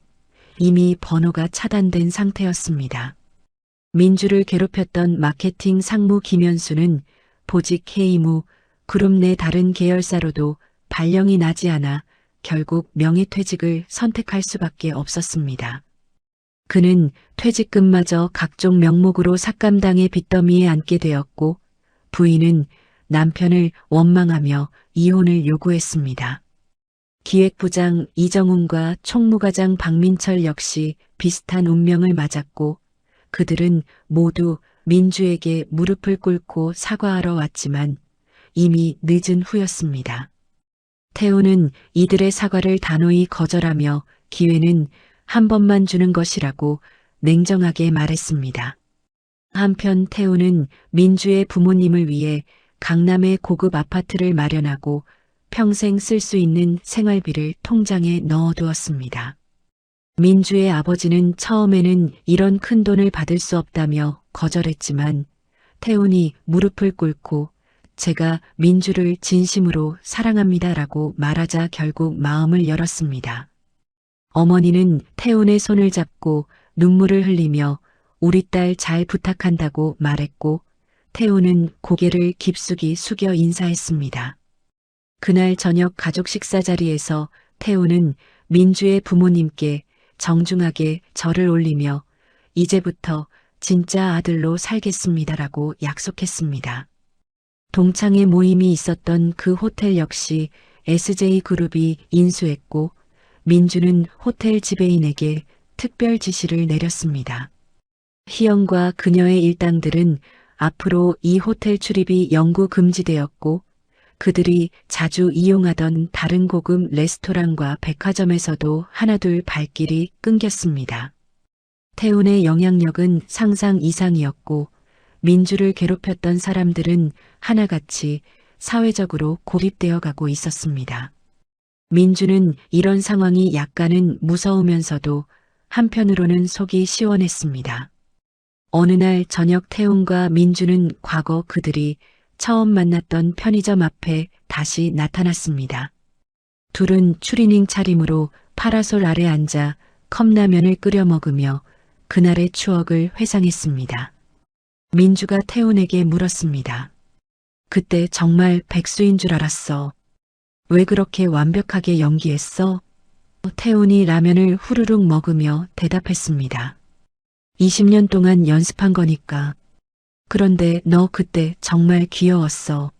이미 번호가 차단된 상태였습니다. 민주를 괴롭혔던 마케팅 상무 김현수는 보직 해임 후 그룹 내 다른 계열사로도 발령이 나지 않아 결국 명예퇴직을 선택할 수밖에 없었습니다. 그는 퇴직금마저 각종 명목으로 삭감당해 빚더미에 앉게 되었고 부인은 남편을 원망하며 이혼을 요구했습니다. 기획부장 이정훈과 총무과장 박민철 역시 비슷한 운명을 맞았고 그들은 모두 민주에게 무릎을 꿇고 사과하러 왔지만 이미 늦은 후였습니다. 태훈은 이들의 사과를 단호히 거절하며 기회는 한 번만 주는 것이라고 냉정하게 말했습니다. 한편 태우는 민주의 부모님을 위해 강남에 고급 아파트를 마련하고 평생 쓸 수 있는 생활비를 통장에 넣어두었습니다. 민주의 아버지는 처음에는 이런 큰 돈을 받을 수 없다며 거절했지만 태훈이 무릎을 꿇고 제가 민주를 진심으로 사랑합니다라고 말하자 결국 마음을 열었습니다. 어머니는 태훈의 손을 잡고 눈물을 흘리며 우리 딸 잘 부탁한다고 말했고 태훈은 고개를 깊숙이 숙여 인사했습니다. 그날 저녁 가족 식사 자리에서 태훈은 민주의 부모님께 정중하게 절을 올리며 이제부터 진짜 아들로 살겠습니다라고 약속했습니다. 동창회 모임이 있었던 그 호텔 역시 SJ그룹이 인수했고 민주는 호텔 지배인에게 특별 지시를 내렸습니다. 희영과 그녀의 일당들은 앞으로 이 호텔 출입이 영구 금지되었고 그들이 자주 이용하던 다른 고급 레스토랑과 백화점에서도 하나둘 발길이 끊겼습니다. 태훈의 영향력은 상상 이상이었고 민주를 괴롭혔던 사람들은 하나같이 사회적으로 고립되어 가고 있었습니다. 민주는 이런 상황이 약간은 무서우면서도 한편으로는 속이 시원했습니다. 어느 날 저녁 태훈과 민주는 과거 그들이 처음 만났던 편의점 앞에 다시 나타났습니다. 둘은 추리닝 차림으로 파라솔 아래 앉아 컵라면을 끓여 먹으며 그날의 추억을 회상했습니다. 민주가 태훈에게 물었습니다. 그때 정말 백수인 줄 알았어. 왜 그렇게 완벽하게 연기했어? 태훈이 라면을 후루룩 먹으며 대답했습니다. 20년 동안 연습한 거니까. 그런데 너 그때 정말 귀여웠어.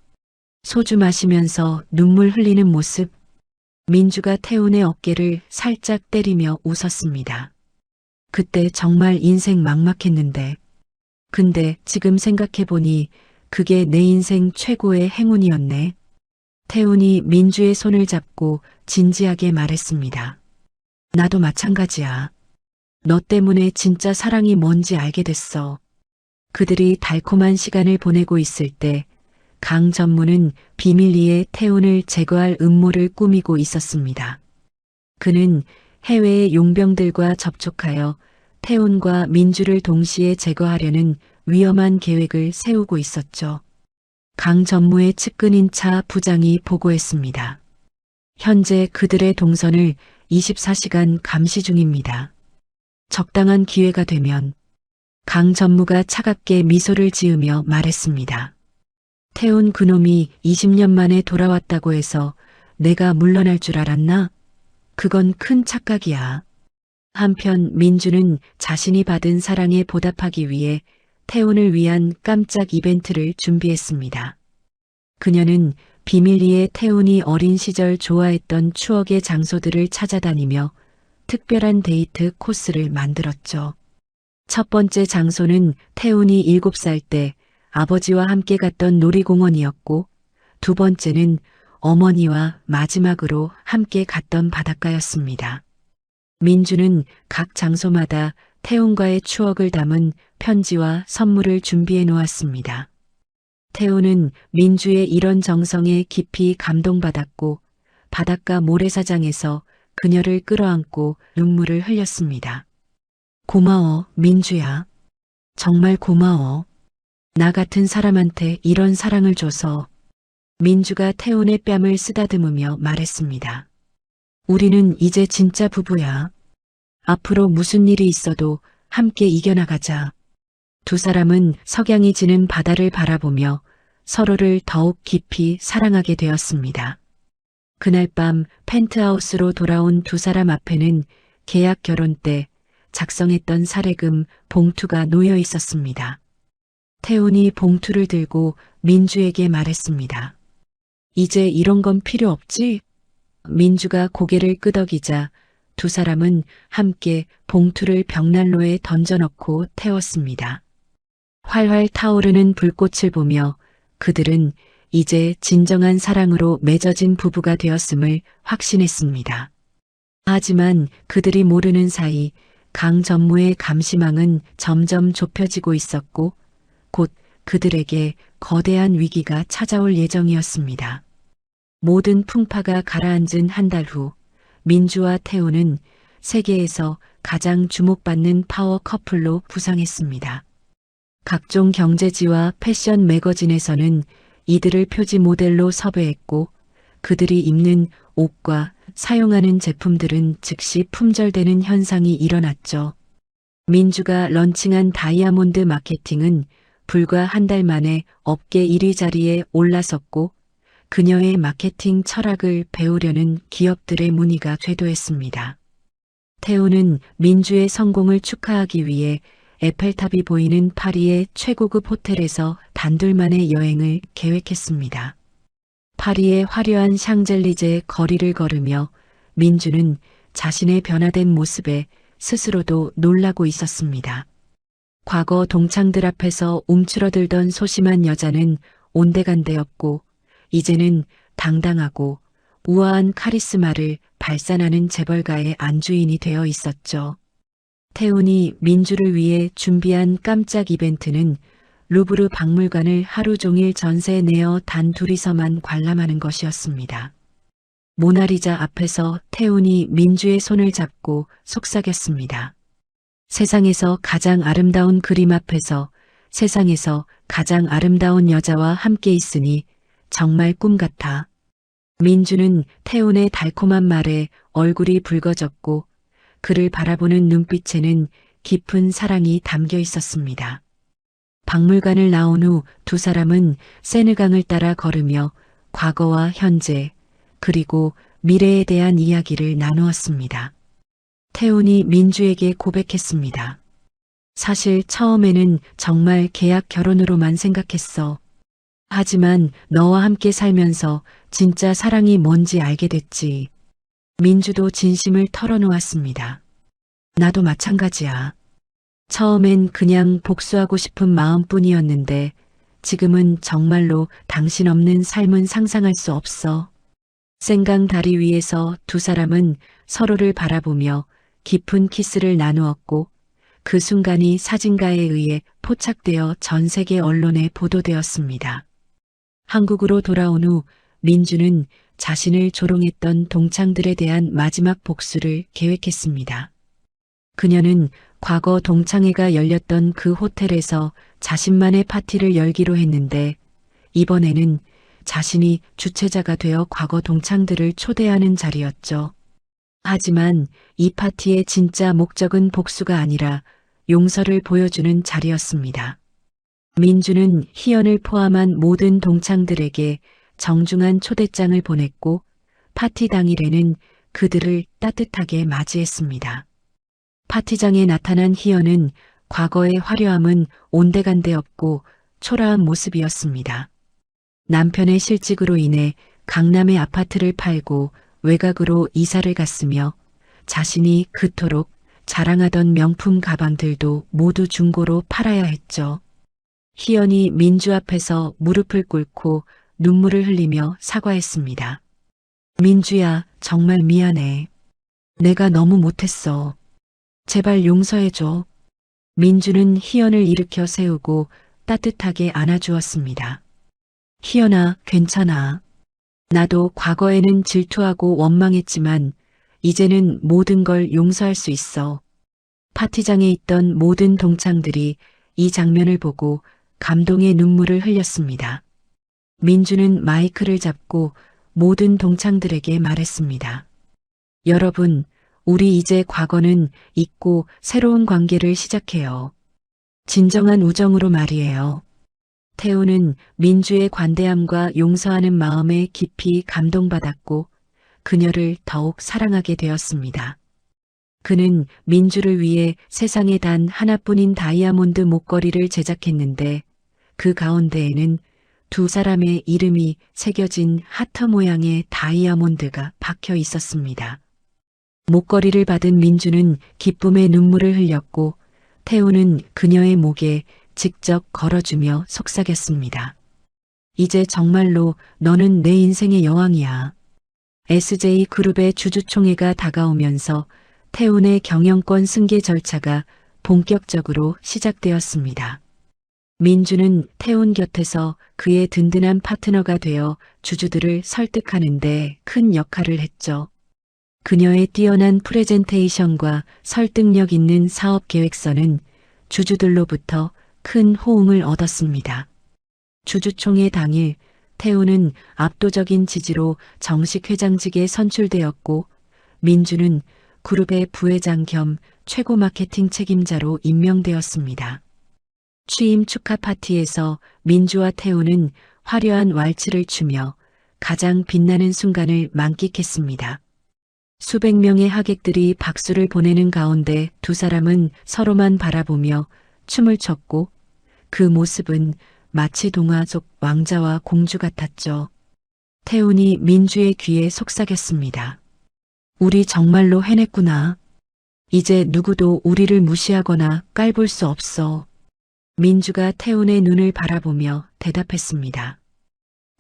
소주 마시면서 눈물 흘리는 모습. 민주가 태훈의 어깨를 살짝 때리며 웃었습니다. 그때 정말 인생 막막했는데. 근데 지금 생각해보니 그게 내 인생 최고의 행운이었네. 태훈이 민주의 손을 잡고 진지하게 말했습니다. 나도 마찬가지야. 너 때문에 진짜 사랑이 뭔지 알게 됐어. 그들이 달콤한 시간을 보내고 있을 때 강 전무는 비밀리에 태훈을 제거할 음모를 꾸미고 있었습니다. 그는 해외의 용병들과 접촉하여 태훈과 민주를 동시에 제거하려는 위험한 계획을 세우고 있었죠. 강 전무의 측근인 차 부장이 보고했습니다. 현재 그들의 동선을 24시간 감시 중입니다. 적당한 기회가 되면 강 전무가 차갑게 미소를 지으며 말했습니다. 태훈 그놈이 20년 만에 돌아왔다고 해서 내가 물러날 줄 알았나? 그건 큰 착각이야. 한편 민주는 자신이 받은 사랑에 보답하기 위해 태훈을 위한 깜짝 이벤트를 준비했습니다. 그녀는 비밀리에 태훈이 어린 시절 좋아했던 추억의 장소들을 찾아다니며 특별한 데이트 코스를 만들었죠. 첫 번째 장소는 태훈이 7살 때 아버지와 함께 갔던 놀이공원이었고 두 번째는 어머니와 마지막으로 함께 갔던 바닷가였습니다. 민주는 각 장소마다 태훈과의 추억을 담은 편지와 선물을 준비해 놓았습니다. 태훈은 민주의 이런 정성에 깊이 감동받았고 바닷가 모래사장에서 그녀를 끌어안고 눈물을 흘렸습니다. 고마워, 민주야. 정말 고마워. 나 같은 사람한테 이런 사랑을 줘서. 민주가 태훈의 뺨을 쓰다듬으며 말했습니다. 우리는 이제 진짜 부부야. 앞으로 무슨 일이 있어도 함께 이겨나가자. 두 사람은 석양이 지는 바다를 바라보며 서로를 더욱 깊이 사랑하게 되었습니다. 그날 밤 펜트하우스로 돌아온 두 사람 앞에는 계약 결혼 때 작성했던 사례금 봉투가 놓여 있었습니다. 태훈이 봉투를 들고 민주에게 말했습니다. 이제 이런 건 필요 없지? 민주가 고개를 끄덕이자 두 사람은 함께 봉투를 벽난로에 던져넣고 태웠습니다. 활활 타오르는 불꽃을 보며 그들은 이제 진정한 사랑으로 맺어진 부부가 되었음을 확신했습니다. 하지만 그들이 모르는 사이 강 전무의 감시망은 점점 좁혀지고 있었고 곧 그들에게 거대한 위기가 찾아올 예정이었습니다. 모든 풍파가 가라앉은 한 달 후, 민주와 태우는 세계에서 가장 주목받는 파워 커플로 부상했습니다. 각종 경제지와 패션 매거진에서는 이들을 표지 모델로 섭외했고, 그들이 입는 옷과 사용하는 제품들은 즉시 품절되는 현상이 일어났죠. 민주가 런칭한 다이아몬드 마케팅은 불과 한 달 만에 업계 1위 자리에 올라섰고, 그녀의 마케팅 철학을 배우려는 기업들의 문의가 쇄도했습니다. 태우는 민주의 성공을 축하하기 위해 에펠탑이 보이는 파리의 최고급 호텔에서 단둘만의 여행을 계획했습니다. 파리의 화려한 샹젤리제 거리를 걸으며 민주는 자신의 변화된 모습에 스스로도 놀라고 있었습니다. 과거 동창들 앞에서 움츠러들던 소심한 여자는 온데간데였고, 이제는 당당하고 우아한 카리스마를 발산하는 재벌가의 안주인이 되어 있었죠. 태훈이 민주를 위해 준비한 깜짝 이벤트는 루브르 박물관을 하루 종일 전세에 내어 단 둘이서만 관람하는 것이었습니다. 모나리자 앞에서 태훈이 민주의 손을 잡고 속삭였습니다. 세상에서 가장 아름다운 그림 앞에서 세상에서 가장 아름다운 여자와 함께 있으니 정말 꿈 같아. 민주는 태훈의 달콤한 말에 얼굴이 붉어졌고 그를 바라보는 눈빛에는 깊은 사랑이 담겨 있었습니다. 박물관을 나온 후 두 사람은 세느강을 따라 걸으며 과거와 현재 그리고 미래에 대한 이야기를 나누었습니다. 태훈이 민주에게 고백했습니다. 사실 처음에는 정말 계약 결혼으로만 생각했어. 하지만 너와 함께 살면서 진짜 사랑이 뭔지 알게 됐지. 민주도 진심을 털어놓았습니다. 나도 마찬가지야. 처음엔 그냥 복수하고 싶은 마음뿐이었는데 지금은 정말로 당신 없는 삶은 상상할 수 없어. 생강 다리 위에서 두 사람은 서로를 바라보며 깊은 키스를 나누었고 그 순간이 사진가에 의해 포착되어 전 세계 언론에 보도되었습니다. 한국으로 돌아온 후 민주는 자신을 조롱했던 동창들에 대한 마지막 복수를 계획했습니다. 그녀는 과거 동창회가 열렸던 그 호텔에서 자신만의 파티를 열기로 했는데 이번에는 자신이 주최자가 되어 과거 동창들을 초대하는 자리였죠. 하지만 이 파티의 진짜 목적은 복수가 아니라 용서를 보여주는 자리였습니다. 민주는 희연을 포함한 모든 동창들에게 정중한 초대장을 보냈고 파티 당일에는 그들을 따뜻하게 맞이했습니다. 파티장에 나타난 희연은 과거의 화려함은 온데간데 없고 초라한 모습이었습니다. 남편의 실직으로 인해 강남의 아파트를 팔고 외곽으로 이사를 갔으며 자신이 그토록 자랑하던 명품 가방들도 모두 중고로 팔아야 했죠. 희연이 민주 앞에서 무릎을 꿇고 눈물을 흘리며 사과했습니다. 민주야, 정말 미안해. 내가 너무 못했어. 제발 용서해줘. 민주는 희연을 일으켜 세우고 따뜻하게 안아주었습니다. 희연아, 괜찮아. 나도 과거에는 질투하고 원망했지만 이제는 모든 걸 용서할 수 있어. 파티장에 있던 모든 동창들이 이 장면을 보고 감동의 눈물을 흘렸습니다. 민주는 마이크를 잡고 모든 동창들에게 말했습니다. 여러분, 우리 이제 과거는 잊고 새로운 관계를 시작해요. 진정한 우정으로 말이에요. 태우는 민주의 관대함과 용서하는 마음에 깊이 감동받았고 그녀를 더욱 사랑하게 되었습니다. 그는 민주를 위해 세상에 단 하나뿐인 다이아몬드 목걸이를 제작했는데 그 가운데에는 두 사람의 이름이 새겨진 하트 모양의 다이아몬드가 박혀 있었습니다. 목걸이를 받은 민주는 기쁨의 눈물을 흘렸고 태우는 그녀의 목에 직접 걸어주며 속삭였습니다. 이제 정말로 너는 내 인생의 여왕이야. SJ그룹의 주주총회가 다가오면서 태훈의 경영권 승계 절차가 본격적으로 시작되었습니다. 민주는 태훈 곁에서 그의 든든한 파트너가 되어 주주들을 설득하는데 큰 역할을 했죠. 그녀의 뛰어난 프레젠테이션과 설득력 있는 사업 계획서는 주주들로부터 큰 호응을 얻었습니다. 주주총회 당일 태훈은 압도적인 지지로 정식 회장직에 선출되었고 민주는 그룹의 부회장 겸 최고 마케팅 책임자로 임명되었습니다. 취임 축하 파티에서 민주와 태훈은 화려한 왈츠를 추며 가장 빛나는 순간을 만끽했습니다. 수백 명의 하객들이 박수를 보내는 가운데 두 사람은 서로만 바라보며 춤을 췄고 그 모습은 마치 동화 속 왕자와 공주 같았죠. 태훈이 민주의 귀에 속삭였습니다. 우리 정말로 해냈구나. 이제 누구도 우리를 무시하거나 깔볼 수 없어. 민주가 태훈의 눈을 바라보며 대답했습니다.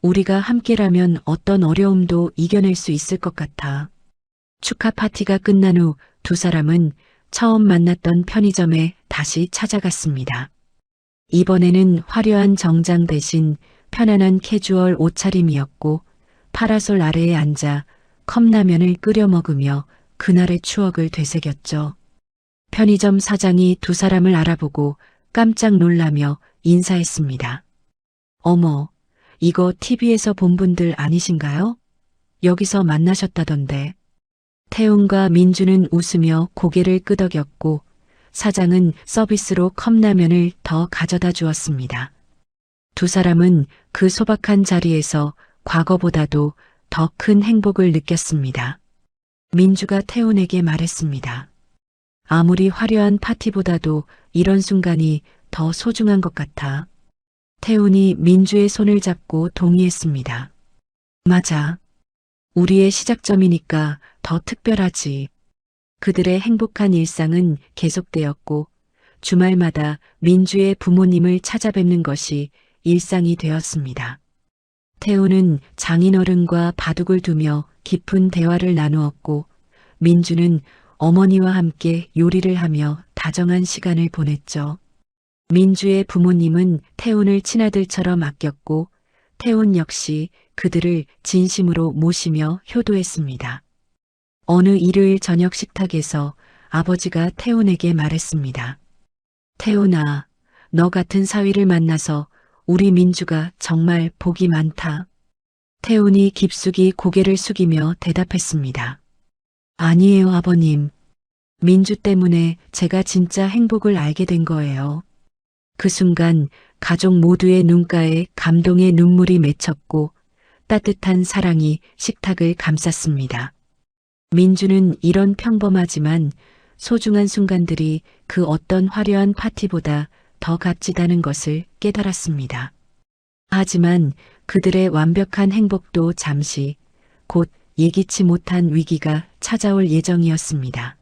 우리가 함께라면 어떤 어려움도 이겨낼 수 있을 것 같아. 축하 파티가 끝난 후 두 사람은 처음 만났던 편의점에 다시 찾아갔습니다. 이번에는 화려한 정장 대신 편안한 캐주얼 옷차림이었고 파라솔 아래에 앉아 컵라면을 끓여 먹으며 그날의 추억을 되새겼죠. 편의점 사장이 두 사람을 알아보고 깜짝 놀라며 인사했습니다. 어머, 이거 TV에서 본 분들 아니신가요? 여기서 만나셨다던데. 태훈과 민주는 웃으며 고개를 끄덕였고 사장은 서비스로 컵라면을 더 가져다 주었습니다. 두 사람은 그 소박한 자리에서 과거보다도 더 큰 행복을 느꼈습니다. 민주가 태훈에게 말했습니다. 아무리 화려한 파티보다도 이런 순간이 더 소중한 것 같아. 태훈이 민주의 손을 잡고 동의했습니다. 맞아. 우리의 시작점이니까 더 특별하지. 그들의 행복한 일상은 계속되었고 주말마다 민주의 부모님을 찾아뵙는 것이 일상이 되었습니다. 태훈은 장인어른과 바둑을 두며 깊은 대화를 나누었고 민주는 어머니와 함께 요리를 하며 다정한 시간을 보냈죠. 민주의 부모님은 태훈을 친아들처럼 아꼈고 태훈 역시 그들을 진심으로 모시며 효도했습니다. 어느 일요일 저녁 식탁에서 아버지가 태훈에게 말했습니다. 태훈아, 너 같은 사위를 만나서 우리 민주가 정말 복이 많다. 태훈이 깊숙이 고개를 숙이며 대답했습니다. 아니에요, 아버님. 민주 때문에 제가 진짜 행복을 알게 된 거예요. 그 순간 가족 모두의 눈가에 감동의 눈물이 맺혔고 따뜻한 사랑이 식탁을 감쌌습니다. 민주는 이런 평범하지만 소중한 순간들이 그 어떤 화려한 파티보다 더 값지다는 것을 깨달았습니다. 하지만 그들의 완벽한 행복도 잠시 곧 예기치 못한 위기가 찾아올 예정이었습니다.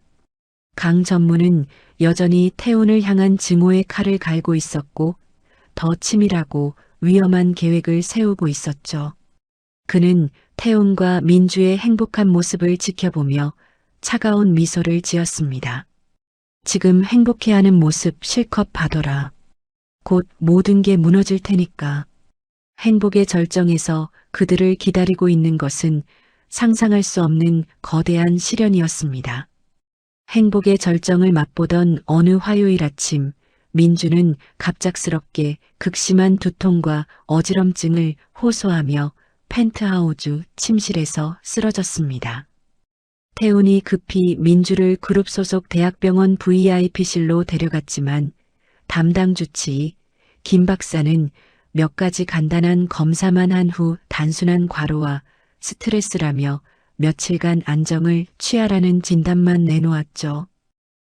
강 전무는 여전히 태훈을 향한 증오의 칼을 갈고 있었고 더 치밀하고 위험한 계획을 세우고 있었죠. 그는 태훈과 민주의 행복한 모습을 지켜보며 차가운 미소를 지었습니다. 지금 행복해하는 모습 실컷 봐둬라. 곧 모든 게 무너질 테니까. 행복의 절정에서 그들을 기다리고 있는 것은 상상할 수 없는 거대한 시련이었습니다. 행복의 절정을 맛보던 어느 화요일 아침, 민주는 갑작스럽게 극심한 두통과 어지럼증을 호소하며 펜트하우즈 침실에서 쓰러졌습니다. 태훈이 급히 민주를 그룹 소속 대학병원 VIP실로 데려갔지만 담당 주치 김 박사는 몇 가지 간단한 검사만 한 후 단순한 과로와 스트레스라며 며칠간 안정을 취하라는 진단만 내놓았죠.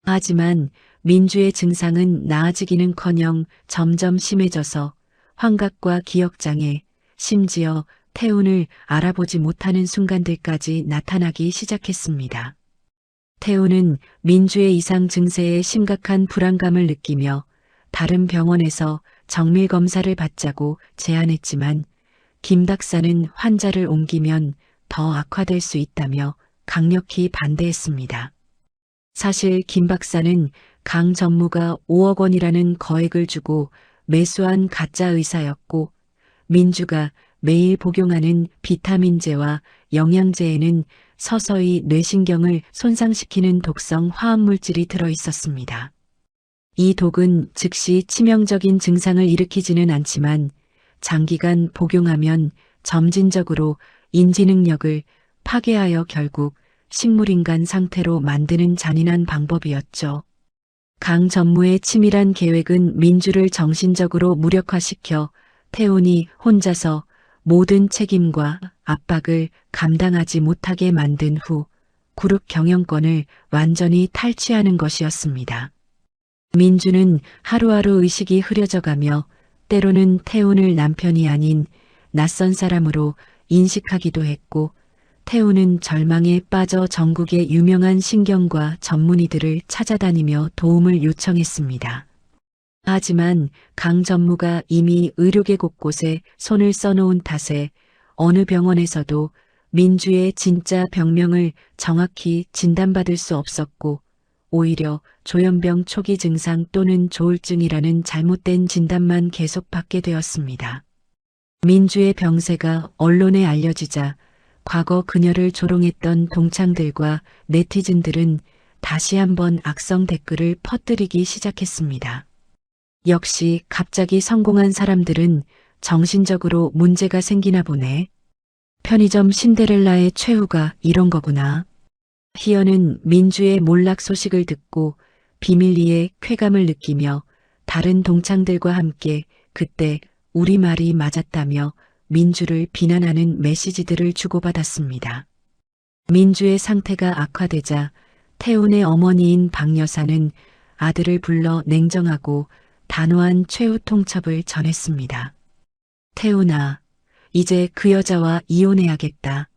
하지만 민주의 증상은 나아지기는커녕 점점 심해져서 환각과 기억장애, 심지어 태훈을 알아보지 못하는 순간들까지 나타나기 시작했습니다. 태훈은 민주의 이상 증세에 심각한 불안감을 느끼며 다른 병원에서 정밀 검사를 받자고 제안했지만 김 박사는 환자를 옮기면 더 악화될 수 있다며 강력히 반대했습니다. 사실 김 박사는 강 전무가 5억 원이라는 거액을 주고 매수한 가짜 의사였고 민주가 매일 복용하는 비타민제와 영양제에는 서서히 뇌신경을 손상시키는 독성 화합물질이 들어 있었습니다. 이 독은 즉시 치명적인 증상을 일으키지는 않지만 장기간 복용하면 점진적으로 인지 능력을 파괴하여 결국 식물인간 상태로 만드는 잔인한 방법이었죠. 강 전무의 치밀한 계획은 민주를 정신적으로 무력화시켜 태훈이 혼자서 모든 책임과 압박을 감당하지 못하게 만든 후 그룹 경영권을 완전히 탈취하는 것이었습니다. 민주는 하루하루 의식이 흐려져가며 때로는 태훈을 남편이 아닌 낯선 사람으로 인식하기도 했고 태훈은 절망에 빠져 전국의 유명한 신경과 전문의들을 찾아다니며 도움을 요청했습니다. 하지만 강 전무가 이미 의료계 곳곳에 손을 써놓은 탓에 어느 병원에서도 민주의 진짜 병명을 정확히 진단받을 수 없었고 오히려 조현병 초기 증상 또는 조울증이라는 잘못된 진단만 계속 받게 되었습니다. 민주의 병세가 언론에 알려지자 과거 그녀를 조롱했던 동창들과 네티즌들은 다시 한번 악성 댓글을 퍼뜨리기 시작했습니다. 역시 갑자기 성공한 사람들은 정신적으로 문제가 생기나 보네. 편의점 신데렐라의 최후가 이런 거구나. 희연은 민주의 몰락 소식을 듣고 비밀리에 쾌감을 느끼며 다른 동창들과 함께 그때 우리 말이 맞았다며 민주를 비난하는 메시지들을 주고받았습니다. 민주의 상태가 악화되자 태훈의 어머니인 박 여사는 아들을 불러 냉정하고 단호한 최후 통첩을 전했습니다. 태훈아, 이제 그 여자와 이혼해야겠다.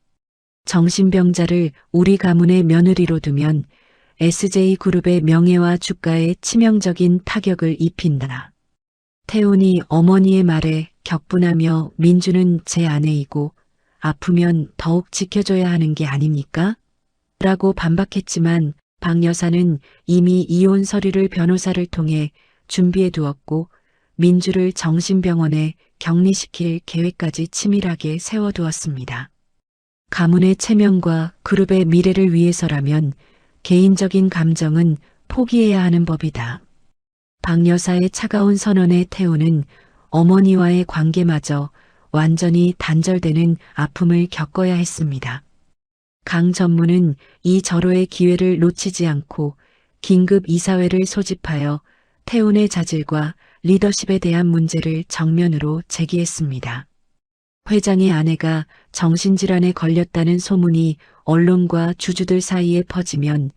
정신병자를 우리 가문의 며느리로 두면 SJ그룹의 명예와 주가에 치명적인 타격을 입힌다. 태훈이 어머니의 말에 격분하며 민주는 제 아내이고 아프면 더욱 지켜줘야 하는 게 아닙니까? 라고 반박했지만 박 여사는 이미 이혼 서류를 변호사를 통해 준비해 두었고 민주를 정신병원에 격리시킬 계획까지 치밀하게 세워두었습니다. 가문의 체면과 그룹의 미래를 위해서라면 개인적인 감정은 포기해야 하는 법이다. 박 여사의 차가운 선언에 태훈은 어머니와의 관계마저 완전히 단절되는 아픔을 겪어야 했습니다. 강 전무는 이 절호의 기회를 놓치지 않고 긴급 이사회를 소집하여 태훈의 자질과 리더십에 대한 문제를 정면으로 제기했습니다. 회장의 아내가 정신질환에 걸렸다는 소문이 언론과 주주들 사이에 퍼지면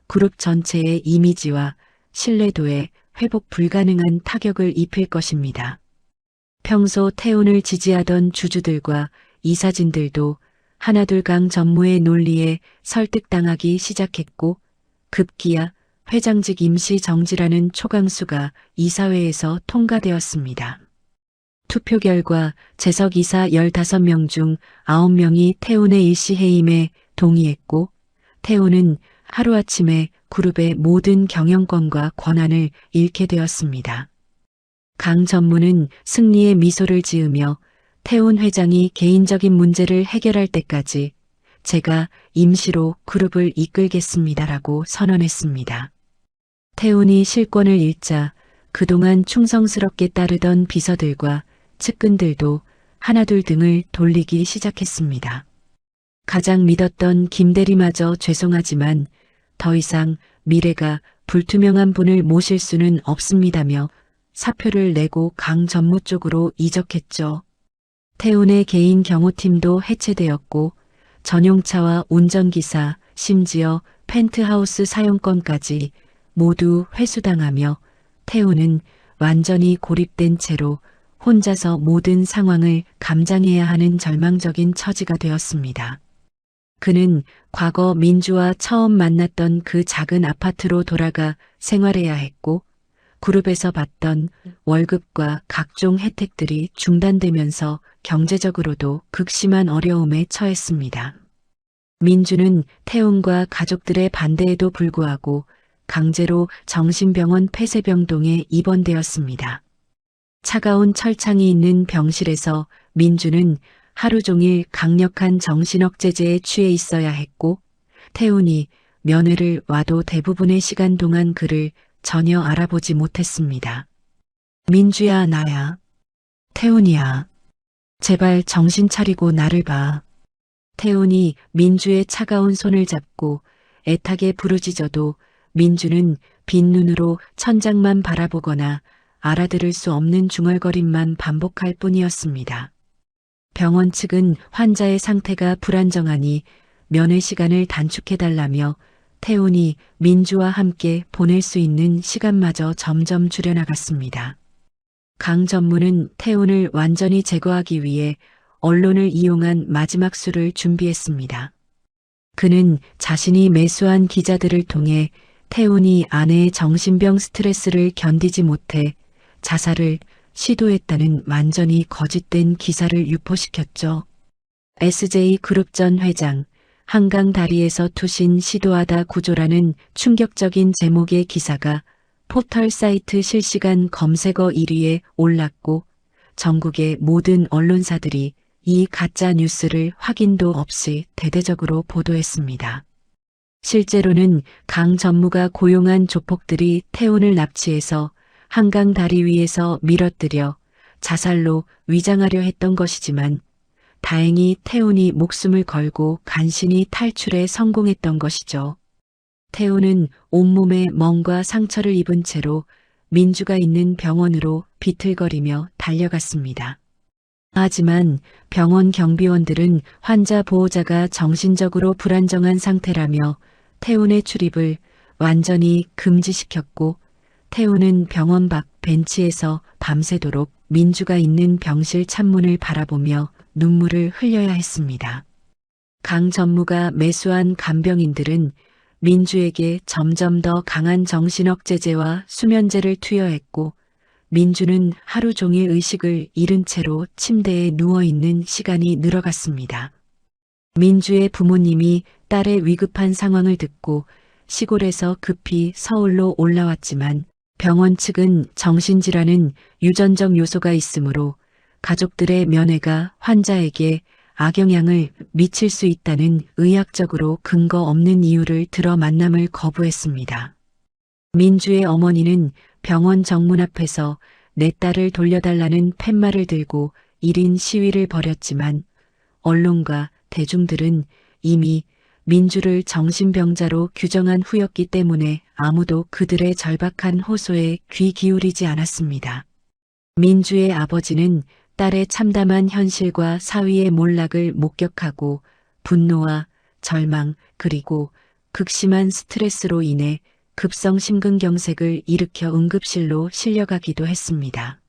그룹 전체의 이미지와 신뢰도에 회복 불가능한 타격을 입힐 것입니다. 평소 태훈을 지지하던 주주들과 이사진들도 하나둘 강 전무의 논리에 설득당하기 시작했고 급기야 회장직 임시 정지라는 초강수가 이사회에서 통과되었습니다. 투표 결과 재석 이사 15명 중 9명이 태훈의 일시 해임에 동의했고 태훈은 하루아침에 그룹의 모든 경영권과 권한을 잃게 되었습니다. 강 전무는 승리의 미소를 지으며 태훈 회장이 개인적인 문제를 해결할 때까지 제가 임시로 그룹을 이끌겠습니다라고 선언했습니다. 태훈이 실권을 잃자 그동안 충성스럽게 따르던 비서들과 측근들도 하나둘 등을 돌리기 시작했습니다. 가장 믿었던 김대리마저 죄송하지만 더 이상 미래가 불투명한 분을 모실 수는 없습니다며 사표를 내고 강 전무 쪽으로 이적했죠. 태훈의 개인 경호팀도 해체되었고 전용차와 운전기사, 심지어 펜트하우스 사용권까지 모두 회수당하며 태훈은 완전히 고립된 채로 혼자서 모든 상황을 감당해야 하는 절망적인 처지가 되었습니다. 그는 과거 민주와 처음 만났던 그 작은 아파트로 돌아가 생활해야 했고 그룹에서 받던 월급과 각종 혜택들이 중단되면서 경제적으로도 극심한 어려움에 처했습니다. 민주는 태훈과 가족들의 반대에도 불구하고 강제로 정신병원 폐쇄병동에 입원되었습니다. 차가운 철창이 있는 병실에서 민주는 하루 종일 강력한 정신억제제에 취해 있어야 했고, 태훈이 면회를 와도 대부분의 시간 동안 그를 전혀 알아보지 못했습니다. 민주야, 나야. 태훈이야. 제발 정신 차리고 나를 봐. 태훈이 민주의 차가운 손을 잡고 애타게 부르짖어도 민주는 빈 눈으로 천장만 바라보거나 알아들을 수 없는 중얼거림만 반복할 뿐이었습니다. 병원 측은 환자의 상태가 불안정하니 면회 시간을 단축해달라며 태훈이 민주와 함께 보낼 수 있는 시간마저 점점 줄여나갔습니다. 강 전무는 태훈을 완전히 제거하기 위해 언론을 이용한 마지막 수를 준비했습니다. 그는 자신이 매수한 기자들을 통해 태훈이 아내의 정신병 스트레스를 견디지 못해 자살을 시도했다는 완전히 거짓된 기사를 유포시켰죠. SJ그룹 전 회장, 한강 다리에서 투신 시도하다 구조라는 충격적인 제목의 기사가 포털 사이트 실시간 검색어 1위에 올랐고 전국의 모든 언론사들이 이 가짜 뉴스를 확인도 없이 대대적으로 보도했습니다. 실제로는 강 전무가 고용한 조폭들이 태훈을 납치해서 한강 다리 위에서 밀어뜨려 자살로 위장하려 했던 것이지만 다행히 태훈이 목숨을 걸고 간신히 탈출에 성공했던 것이죠. 태훈은 온몸에 멍과 상처를 입은 채로 민주가 있는 병원으로 비틀거리며 달려갔습니다. 하지만 병원 경비원들은 환자 보호자가 정신적으로 불안정한 상태라며 태훈의 출입을 완전히 금지시켰고 태훈은 병원 밖 벤치에서 밤새도록 민주가 있는 병실 창문을 바라보며 눈물을 흘려야 했습니다. 강 전무가 매수한 간병인들은 민주에게 점점 더 강한 정신억제제와 수면제를 투여했고 민주는 하루 종일 의식을 잃은 채로 침대에 누워있는 시간이 늘어갔습니다. 민주의 부모님이 딸의 위급한 상황을 듣고 시골에서 급히 서울로 올라왔지만 병원 측은 정신질환은 유전적 요소가 있으므로 가족들의 면회가 환자에게 악영향을 미칠 수 있다는 의학적으로 근거 없는 이유를 들어 만남을 거부했습니다. 민주의 어머니는 병원 정문 앞에서 내 딸을 돌려달라는 팻말을 들고 1인 시위를 벌였지만 언론과 대중들은 이미 민주를 정신병자로 규정한 후였기 때문에 아무도 그들의 절박한 호소에 귀 기울이지 않았습니다. 민주의 아버지는 딸의 참담한 현실과 사위의 몰락을 목격하고 분노와 절망 그리고 극심한 스트레스로 인해 급성 심근경색을 일으켜 응급실로 실려가기도 했습니다.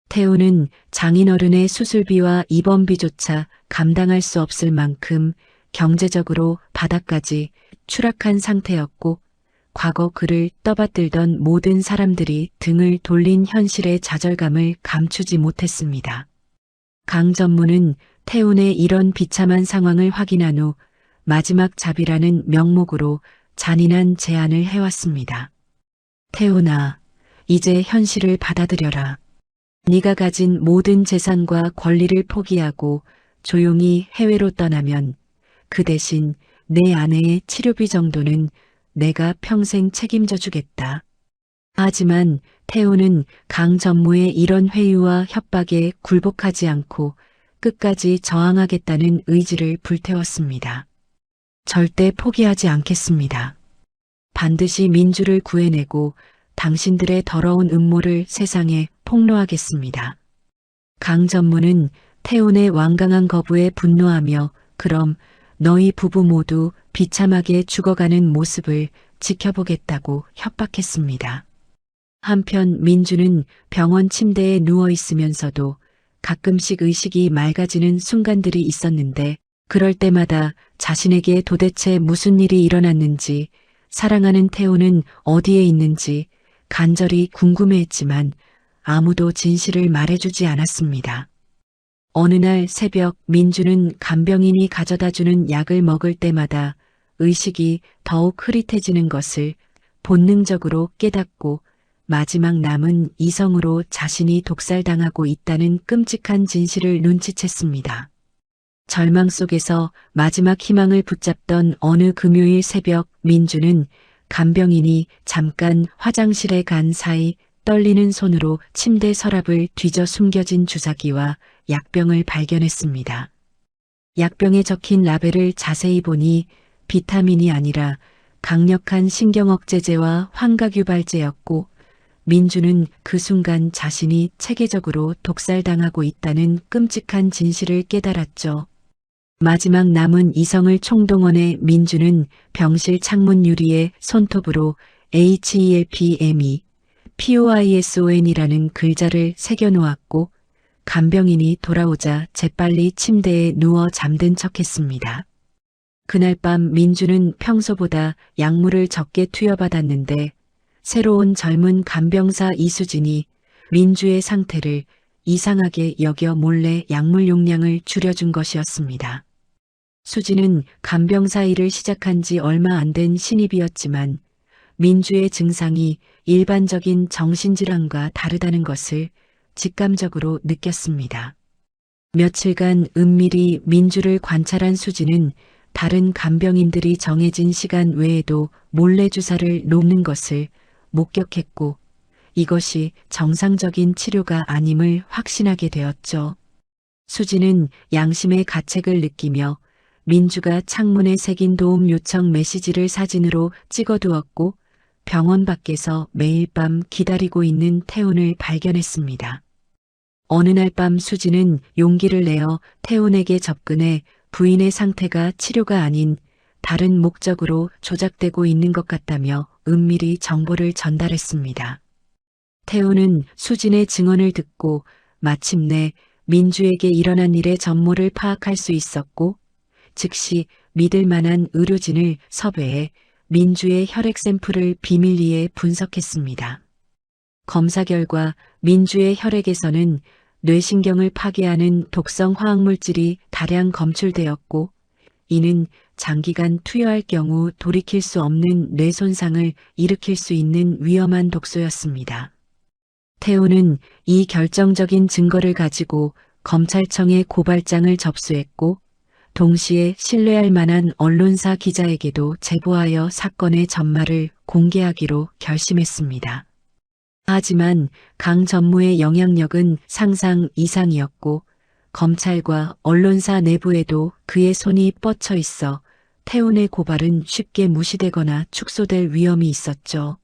태훈은 장인어른의 수술비와 입원비조차 감당할 수 없을 만큼 경제적으로 바닥까지 추락한 상태였고 과거 그를 떠받들던 모든 사람들이 등을 돌린 현실의 좌절감을 감추지 못했습니다. 강 전무는 태훈의 이런 비참한 상황을 확인한 후 마지막 자비라는 명목으로 잔인한 제안을 해왔습니다. 태훈아, 이제 현실을 받아들여라. 네가 가진 모든 재산과 권리를 포기하고 조용히 해외로 떠나면 그 대신 내 아내의 치료비 정도는 내가 평생 책임져 주겠다. 하지만 태훈은 강 전무의 이런 회유와 협박에 굴복하지 않고 끝까지 저항하겠다는 의지를 불태웠습니다. 절대 포기하지 않겠습니다. 반드시 민주를 구해내고 당신들의 더러운 음모를 세상에 폭로하겠습니다. 강 전무는 태훈의 완강한 거부에 분노하며 그럼 너희 부부 모두 비참하게 죽어가는 모습을 지켜보겠다고 협박했습니다. 한편 민주는 병원 침대에 누워 있으면서도 가끔씩 의식이 맑아지는 순간들이 있었는데 그럴 때마다 자신에게 도대체 무슨 일이 일어났는지 사랑하는 태훈은 어디에 있는지 간절히 궁금해했지만 아무도 진실을 말해주지 않았습니다. 어느 날 새벽 민주는 간병인이 가져다주는 약을 먹을 때마다 의식이 더욱 흐릿해지는 것을 본능적으로 깨닫고 마지막 남은 이성으로 자신이 독살당하고 있다는 끔찍한 진실을 눈치챘습니다. 절망 속에서 마지막 희망을 붙잡던 어느 금요일 새벽 민주는 간병인이 잠깐 화장실에 간 사이 떨리는 손으로 침대 서랍을 뒤져 숨겨진 주사기와 약병을 발견했습니다. 약병에 적힌 라벨을 자세히 보니 비타민이 아니라 강력한 신경억제제와 환각유발제였고 민주는 그 순간 자신이 체계적으로 독살당하고 있다는 끔찍한 진실을 깨달았죠. 마지막 남은 이성을 총동원해 민주는 병실 창문 유리에 손톱으로 HELPME, POISON이라는 글자를 새겨놓았고 간병인이 돌아오자 재빨리 침대에 누워 잠든 척했습니다. 그날 밤 민주는 평소보다 약물을 적게 투여받았는데 새로운 젊은 간병사 이수진이 민주의 상태를 이상하게 여겨 몰래 약물 용량을 줄여준 것이었습니다. 수진은 간병사 일을 시작한 지 얼마 안 된 신입이었지만 민주의 증상이 일반적인 정신질환과 다르다는 것을 직감적으로 느꼈습니다. 며칠간 은밀히 민주를 관찰한 수진은 다른 간병인들이 정해진 시간 외에도 몰래 주사를 놓는 것을 목격했고 이것이 정상적인 치료가 아님을 확신하게 되었죠. 수진은 양심의 가책을 느끼며 민주가 창문에 새긴 도움 요청 메시지를 사진으로 찍어두었고 병원 밖에서 매일 밤 기다리고 있는 태훈을 발견했습니다. 어느 날 밤 수진은 용기를 내어 태훈에게 접근해 부인의 상태가 치료가 아닌 다른 목적으로 조작되고 있는 것 같다며 은밀히 정보를 전달했습니다. 태훈은 수진의 증언을 듣고 마침내 민주에게 일어난 일의 전모를 파악할 수 있었고 즉시 믿을 만한 의료진을 섭외해 민주의 혈액 샘플을 비밀리에 분석했습니다. 검사 결과 민주의 혈액에서는 뇌신경을 파괴하는 독성 화학물질이 다량 검출되었고 이는 장기간 투여할 경우 돌이킬 수 없는 뇌 손상을 일으킬 수 있는 위험한 독소였습니다. 태우는 이 결정적인 증거를 가지고 검찰청에 고발장을 접수했고 동시에 신뢰할 만한 언론사 기자에게도 제보하여 사건의 전말을 공개하기로 결심했습니다. 하지만 강 전무의 영향력은 상상 이상이었고 검찰과 언론사 내부에도 그의 손이 뻗쳐 있어 태훈의 고발은 쉽게 무시되거나 축소될 위험이 있었죠.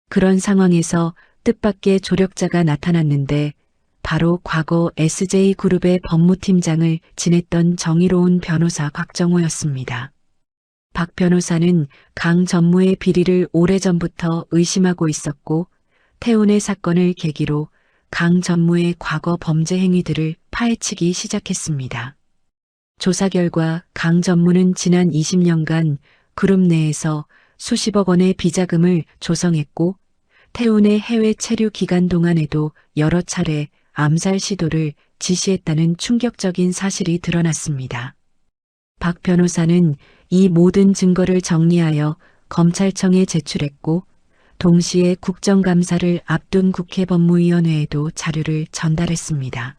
그런 상황에서 뜻밖의 조력자가 나타났는데 바로 과거 SJ그룹의 법무팀장을 지냈던 정의로운 변호사 곽정호였습니다. 박 변호사는 강 전무의 비리를 오래전부터 의심하고 있었고 태훈의 사건을 계기로 강 전무의 과거 범죄 행위들을 파헤치기 시작했습니다. 조사 결과 강 전무는 지난 20년간 그룹 내에서 수십억 원의 비자금을 조성했고 태훈의 해외 체류 기간 동안에도 여러 차례 암살 시도를 지시했다는 충격적인 사실이 드러났습니다. 박 변호사는 이 모든 증거를 정리하여 검찰청에 제출했고 동시에 국정감사를 앞둔 국회법무위원회에도 자료를 전달했습니다.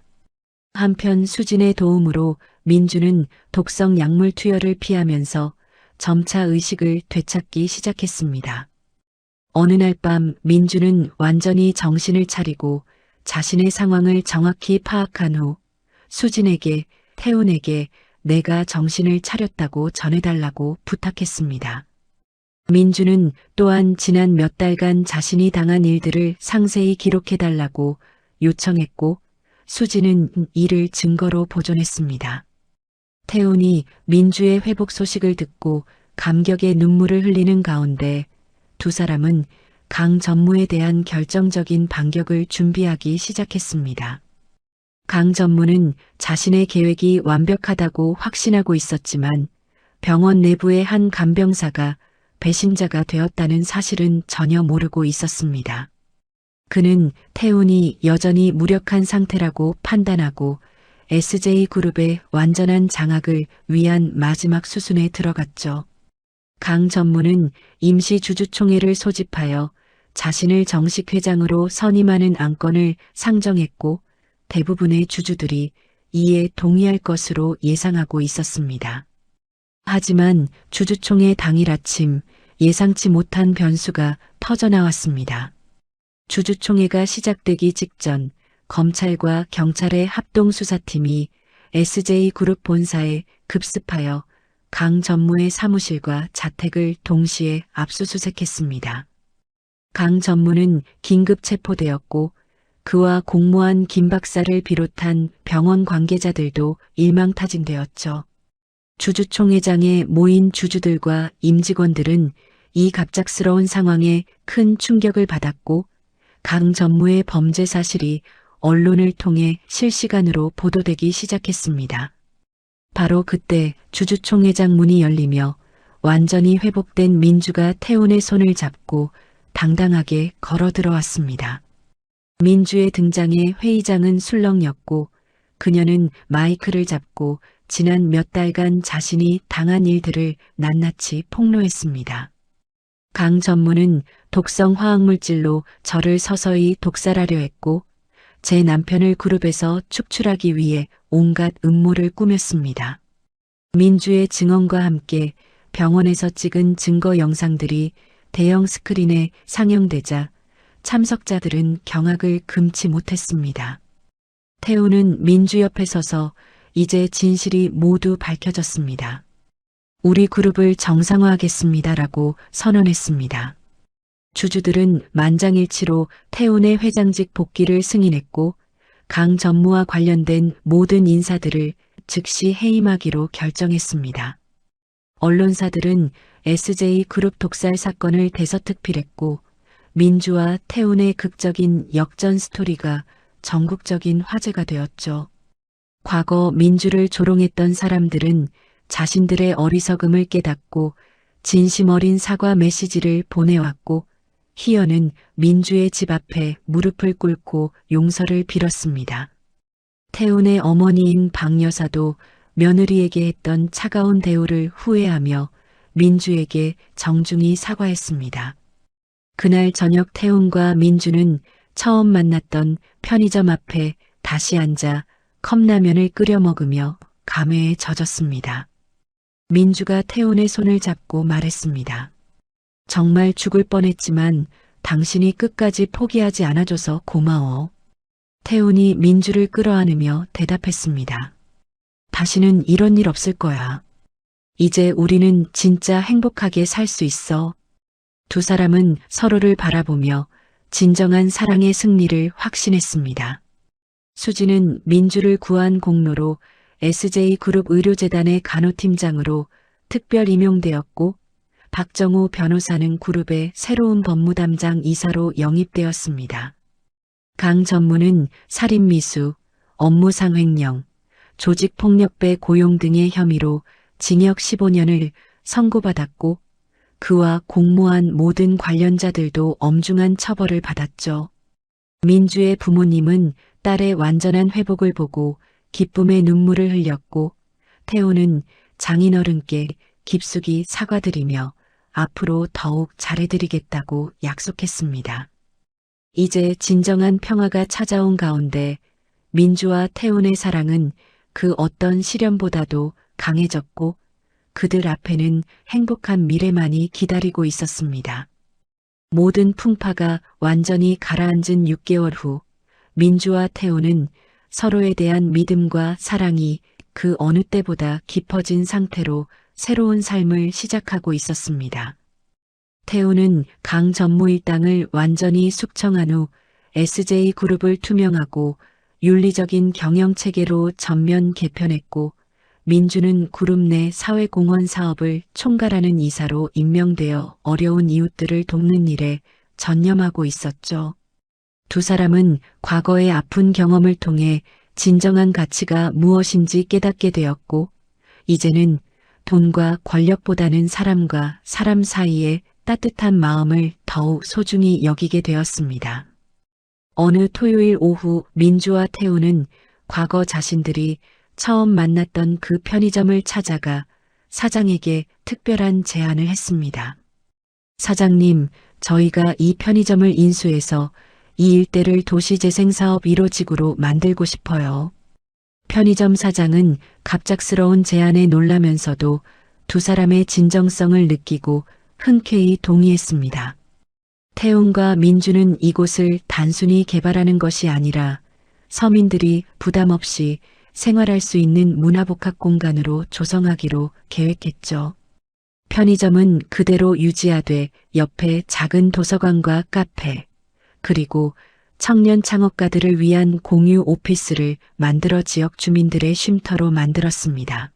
한편 수진의 도움으로 민주는 독성 약물 투여를 피하면서 점차 의식을 되찾기 시작했습니다. 어느 날 밤 민주는 완전히 정신을 차리고 자신의 상황을 정확히 파악한 후 수진에게, 태훈에게 내가 정신을 차렸다고 전해달라고 부탁했습니다. 민주는 또한 지난 몇 달간 자신이 당한 일들을 상세히 기록해달라고 요청했고 수진은 이를 증거로 보존했습니다. 태훈이 민주의 회복 소식을 듣고 감격의 눈물을 흘리는 가운데 두 사람은 강 전무에 대한 결정적인 반격을 준비하기 시작했습니다. 강 전무는 자신의 계획이 완벽하다고 확신하고 있었지만 병원 내부의 한 간병사가 배신자가 되었다는 사실은 전혀 모르고 있었습니다. 그는 태훈이 여전히 무력한 상태라고 판단하고 SJ그룹의 완전한 장악을 위한 마지막 수순에 들어갔죠. 강 전무는 임시 주주총회를 소집하여 자신을 정식 회장으로 선임하는 안건을 상정했고 대부분의 주주들이 이에 동의할 것으로 예상하고 있었습니다. 하지만 주주총회 당일 아침 예상치 못한 변수가 터져나왔습니다. 주주총회가 시작되기 직전 검찰과 경찰의 합동수사팀이 SJ그룹 본사에 급습하여 강 전무의 사무실과 자택을 동시에 압수수색했습니다. 강 전무는 긴급 체포되었고 그와 공모한 김 박사를 비롯한 병원 관계자들도 일망타진되었죠. 주주총회장에 모인 주주들과 임직원들은 이 갑작스러운 상황에 큰 충격을 받았고 강 전무의 범죄 사실이 언론을 통해 실시간으로 보도되기 시작했습니다. 바로 그때 주주총회장 문이 열리며 완전히 회복된 민주가 태훈의 손을 잡고 당당하게 걸어 들어왔습니다. 민주의 등장에 회의장은 술렁였고 그녀는 마이크를 잡고 지난 몇 달간 자신이 당한 일들을 낱낱이 폭로했습니다. 강 전무는 독성 화학물질로 저를 서서히 독살하려 했고 제 남편을 그룹에서 축출하기 위해 온갖 음모를 꾸몄습니다. 민주의 증언과 함께 병원에서 찍은 증거 영상들이 대형 스크린에 상영되자 참석자들은 경악을 금치 못했습니다. 태훈은 민주 옆에 서서 이제 진실이 모두 밝혀졌습니다. 우리 그룹을 정상화하겠습니다라고 선언했습니다. 주주들은 만장일치로 태훈의 회장직 복귀를 승인했고 강 전무와 관련된 모든 인사들을 즉시 해임하기로 결정했습니다. 언론사들은 SJ그룹 독살 사건을 대서특필했고 민주와 태훈의 극적인 역전 스토리가 전국적인 화제가 되었죠. 과거 민주를 조롱했던 사람들은 자신들의 어리석음을 깨닫고 진심 어린 사과 메시지를 보내왔고 희연은 민주의 집 앞에 무릎을 꿇고 용서를 빌었습니다. 태훈의 어머니인 박 여사도 며느리에게 했던 차가운 대우를 후회하며 민주에게 정중히 사과했습니다. 그날 저녁 태훈과 민주는 처음 만났던 편의점 앞에 다시 앉아 컵라면을 끓여 먹으며 감회에 젖었습니다. 민주가 태훈의 손을 잡고 말했습니다. 정말 죽을 뻔했지만 당신이 끝까지 포기하지 않아줘서 고마워. 태훈이 민주를 끌어안으며 대답했습니다. 다시는 이런 일 없을 거야. 이제 우리는 진짜 행복하게 살 수 있어. 두 사람은 서로를 바라보며 진정한 사랑의 승리를 확신했습니다. 수지는 민주를 구한 공로로 SJ그룹 의료재단의 간호팀장으로 특별 임용되었고 박정호 변호사는 그룹의 새로운 법무담당 이사로 영입되었습니다. 강 전무는 살인미수, 업무상횡령, 조직폭력배 고용 등의 혐의로 징역 15년을 선고받았고 그와 공모한 모든 관련자들도 엄중한 처벌을 받았죠. 민주의 부모님은 딸의 완전한 회복을 보고 기쁨의 눈물을 흘렸고 태훈은 장인어른께 깊숙이 사과드리며 앞으로 더욱 잘해드리겠다고 약속했습니다. 이제 진정한 평화가 찾아온 가운데 민주와 태훈의 사랑은 그 어떤 시련보다도 강해졌고 그들 앞에는 행복한 미래만이 기다리고 있었습니다. 모든 풍파가 완전히 가라앉은 6개월 후 민주와 태훈은 서로에 대한 믿음과 사랑이 그 어느 때보다 깊어진 상태로 새로운 삶을 시작하고 있었습니다. 태훈은 강 전무 일당을 완전히 숙청한 후 SJ그룹을 투명하고 윤리적인 경영체계로 전면 개편했고 민주는 그룹 내 사회공헌 사업을 총괄하는 이사로 임명되어 어려운 이웃들을 돕는 일에 전념하고 있었죠. 두 사람은 과거의 아픈 경험을 통해 진정한 가치가 무엇인지 깨닫게 되었고 이제는 돈과 권력보다는 사람과 사람 사이의 따뜻한 마음을 더욱 소중히 여기게 되었습니다. 어느 토요일 오후 민주와 태훈은 과거 자신들이 처음 만났던 그 편의점을 찾아가 사장에게 특별한 제안을 했습니다. 사장님, 저희가 이 편의점을 인수해서 이 일대를 도시재생사업 1호지구로 만들고 싶어요. 편의점 사장은 갑작스러운 제안에 놀라면서도 두 사람의 진정성을 느끼고 흔쾌히 동의했습니다. 태훈과 민주는 이곳을 단순히 개발하는 것이 아니라 서민들이 부담 없이 생활할 수 있는 문화복합 공간으로 조성하기로 계획했죠. 편의점은 그대로 유지하되 옆에 작은 도서관과 카페, 그리고 청년 창업가들을 위한 공유 오피스를 만들어 지역 주민들의 쉼터로 만들었습니다.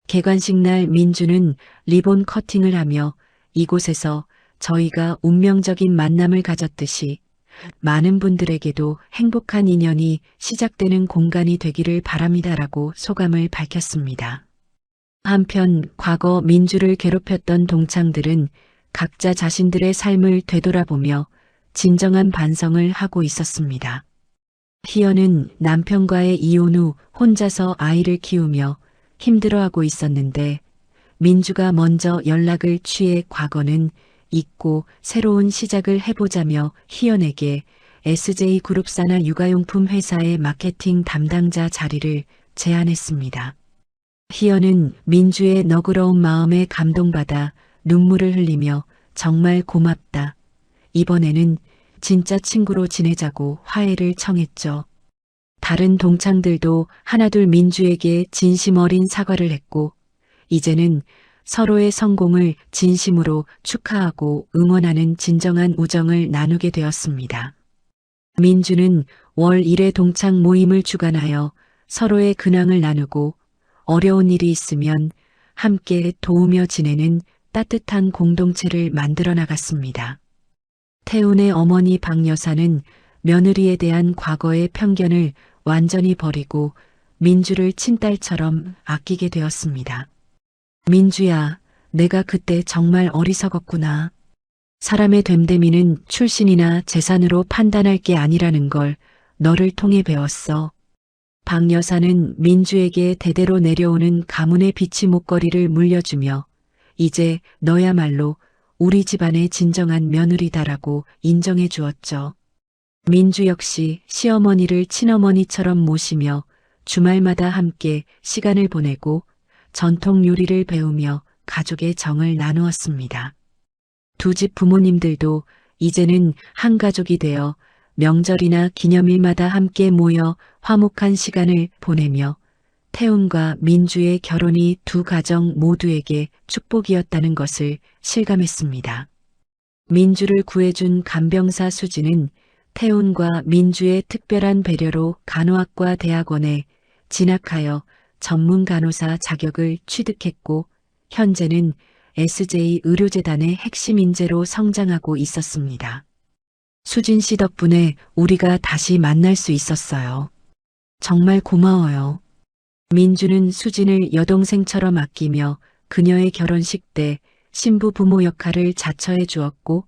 개관식 날 민주는 리본 커팅을 하며 이곳에서 저희가 운명적인 만남을 가졌듯이 많은 분들에게도 행복한 인연이 시작되는 공간이 되기를 바랍니다라고 소감을 밝혔습니다. 한편 과거 민주를 괴롭혔던 동창들은 각자 자신들의 삶을 되돌아보며 진정한 반성을 하고 있었습니다. 희연은 남편과의 이혼 후 혼자서 아이를 키우며 힘들어하고 있었는데 민주가 먼저 연락을 취해 과거는 잊고 새로운 시작을 해보자며 희연에게 SJ그룹 산하 육아용품 회사의 마케팅 담당자 자리를 제안했습니다. 희연은 민주의 너그러운 마음에 감동받아 눈물을 흘리며 정말 고맙다. 이번에는 진짜 친구로 지내자고 화해를 청했죠. 다른 동창들도 하나둘 민주에게 진심 어린 사과를 했고 이제는 서로의 성공을 진심으로 축하하고 응원하는 진정한 우정을 나누게 되었습니다. 민주는 월 1회 동창 모임을 주관하여 서로의 근황을 나누고 어려운 일이 있으면 함께 도우며 지내는 따뜻한 공동체를 만들어 나갔습니다. 태훈의 어머니 박 여사는 며느리에 대한 과거의 편견을 완전히 버리고 민주를 친딸처럼 아끼게 되었습니다. 민주야, 내가 그때 정말 어리석었구나. 사람의 됨됨이는 출신이나 재산으로 판단할 게 아니라는 걸 너를 통해 배웠어. 박 여사는 민주에게 대대로 내려오는 가문의 비치 목걸이를 물려주며 이제 너야말로 우리 집안의 진정한 며느리다라고 인정해 주었죠. 민주 역시 시어머니를 친어머니처럼 모시며 주말마다 함께 시간을 보내고 전통 요리를 배우며 가족의 정을 나누었습니다. 두 집 부모님들도 이제는 한 가족이 되어 명절이나 기념일마다 함께 모여 화목한 시간을 보내며 태훈과 민주의 결혼이 두 가정 모두에게 축복이었다는 것을 실감했습니다. 민주를 구해준 간병사 수지는 태훈과 민주의 특별한 배려로 간호학과 대학원에 진학하여 전문 간호사 자격을 취득했고 현재는 SJ 의료재단의 핵심 인재로 성장하고 있었습니다. 수진 씨 덕분에 우리가 다시 만날 수 있었어요. 정말 고마워요. 민주는 수진을 여동생처럼 아끼며 그녀의 결혼식 때 신부 부모 역할을 자처해 주었고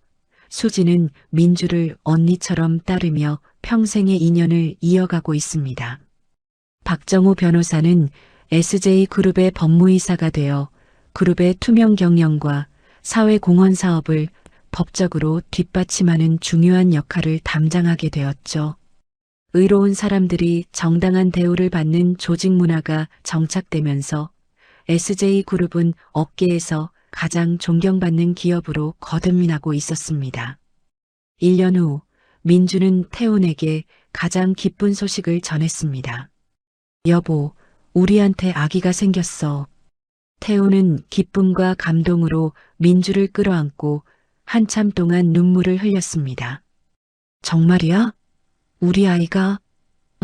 수진은 민주를 언니처럼 따르며 평생의 인연을 이어가고 있습니다. 박정호 변호사는 SJ그룹의 법무이사가 되어 그룹의 투명 경영과 사회공헌 사업을 법적으로 뒷받침하는 중요한 역할을 담당하게 되었죠. 의로운 사람들이 정당한 대우를 받는 조직 문화가 정착되면서 SJ그룹은 업계에서 가장 존경받는 기업으로 거듭나고 있었습니다. 1년 후 민주는 태훈에게 가장 기쁜 소식을 전했습니다. 여보, 우리한테 아기가 생겼어. 태훈은 기쁨과 감동으로 민주를 끌어안고 한참 동안 눈물을 흘렸습니다. 정말이야? 우리 아이가?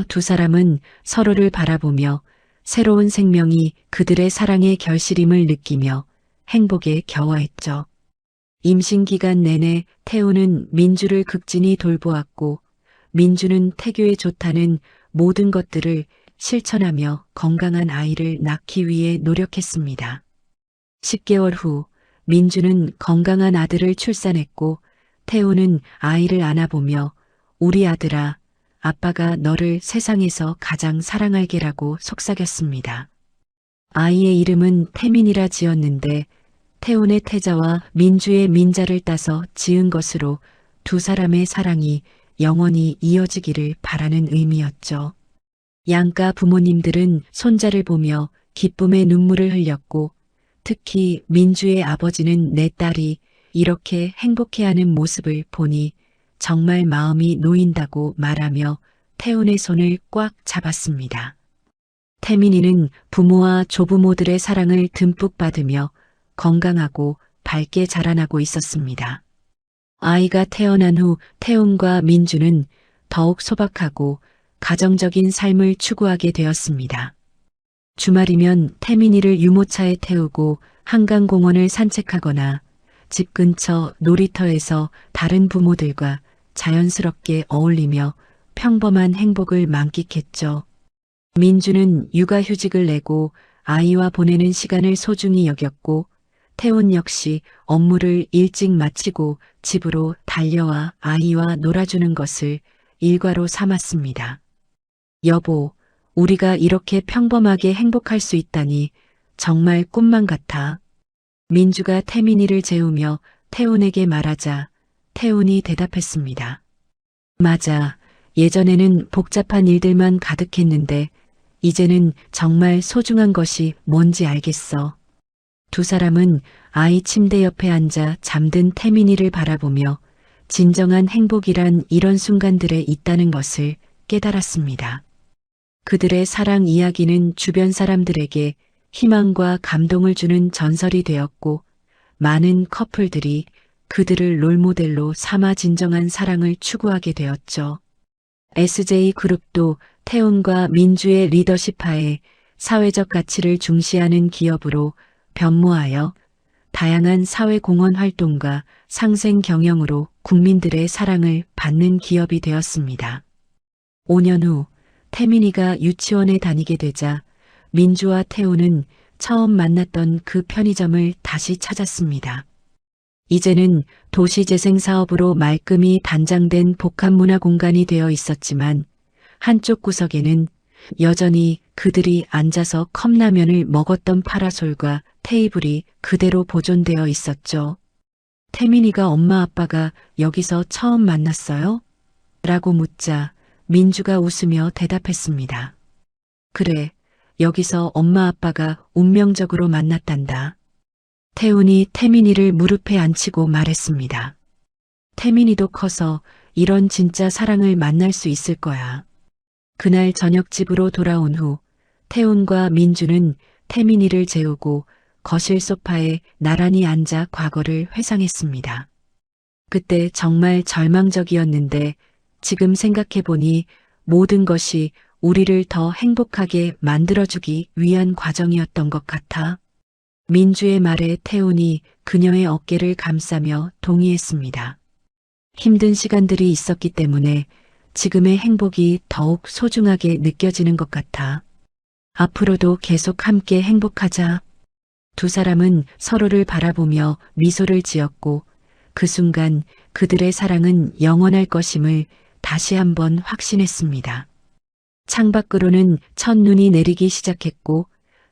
두 사람은 서로를 바라보며 새로운 생명이 그들의 사랑의 결실임을 느끼며 행복에 겨워했죠. 임신 기간 내내 태훈은 민주를 극진히 돌보았고 민주는 태교에 좋다는 모든 것들을 실천하며 건강한 아이를 낳기 위해 노력했습니다. 10개월 후 민주는 건강한 아들을 출산했고 태훈은 아이를 안아보며 우리 아들아, 아빠가 너를 세상에서 가장 사랑할게라고 속삭였습니다. 아이의 이름은 태민이라 지었는데 태훈의 태자와 민주의 민자를 따서 지은 것으로 두 사람의 사랑이 영원히 이어지기를 바라는 의미였죠. 양가 부모님들은 손자를 보며 기쁨의 눈물을 흘렸고 특히 민주의 아버지는 내 딸이 이렇게 행복해하는 모습을 보니 정말 마음이 놓인다고 말하며 태훈의 손을 꽉 잡았습니다. 태민이는 부모와 조부모들의 사랑을 듬뿍 받으며 건강하고 밝게 자라나고 있었습니다. 아이가 태어난 후 태훈과 민주는 더욱 소박하고 가정적인 삶을 추구하게 되었습니다. 주말이면 태민이를 유모차에 태우고 한강공원을 산책하거나 집 근처 놀이터에서 다른 부모들과 자연스럽게 어울리며 평범한 행복을 만끽했죠. 민주는 육아휴직을 내고 아이와 보내는 시간을 소중히 여겼고 태훈 역시 업무를 일찍 마치고 집으로 달려와 아이와 놀아주는 것을 일과로 삼았습니다. 여보, 우리가 이렇게 평범하게 행복할 수 있다니 정말 꿈만 같아. 민주가 태민이를 재우며 태훈에게 말하자 태훈이 대답했습니다. 맞아. 예전에는 복잡한 일들만 가득했는데 이제는 정말 소중한 것이 뭔지 알겠어. 두 사람은 아이 침대 옆에 앉아 잠든 태민이를 바라보며 진정한 행복이란 이런 순간들에 있다는 것을 깨달았습니다. 그들의 사랑 이야기는 주변 사람들에게 희망과 감동을 주는 전설이 되었고 많은 커플들이 그들을 롤모델로 삼아 진정한 사랑을 추구하게 되었죠. SJ그룹도 태훈과 민주의 리더십 하에 사회적 가치를 중시하는 기업으로 변모하여 다양한 사회공헌 활동과 상생 경영으로 국민들의 사랑을 받는 기업이 되었습니다. 5년 후 태민이가 유치원에 다니게 되자 민주와 태훈은 처음 만났던 그 편의점을 다시 찾았습니다. 이제는 도시재생 사업으로 말끔히 단장된 복합문화 공간이 되어 있었지만 한쪽 구석에는 여전히 그들이 앉아서 컵라면을 먹었던 파라솔과 테이블이 그대로 보존되어 있었죠. 태민이가 엄마 아빠가 여기서 처음 만났어요? 라고 묻자 민주가 웃으며 대답했습니다. 그래, 여기서 엄마 아빠가 운명적으로 만났단다. 태훈이 태민이를 무릎에 앉히고 말했습니다. 태민이도 커서 이런 진짜 사랑을 만날 수 있을 거야. 그날 저녁 집으로 돌아온 후 태훈과 민주는 태민이를 재우고 거실 소파에 나란히 앉아 과거를 회상했습니다. 그때 정말 절망적이었는데 지금 생각해보니 모든 것이 우리를 더 행복하게 만들어주기 위한 과정이었던 것 같아. 민주의 말에 태훈이 그녀의 어깨를 감싸며 동의했습니다. 힘든 시간들이 있었기 때문에 지금의 행복이 더욱 소중하게 느껴지는 것 같아. 앞으로도 계속 함께 행복하자. 두 사람은 서로를 바라보며 미소를 지었고 그 순간 그들의 사랑은 영원할 것임을 다시 한번 확신했습니다. 창밖으로는 첫눈이 내리기 시작했고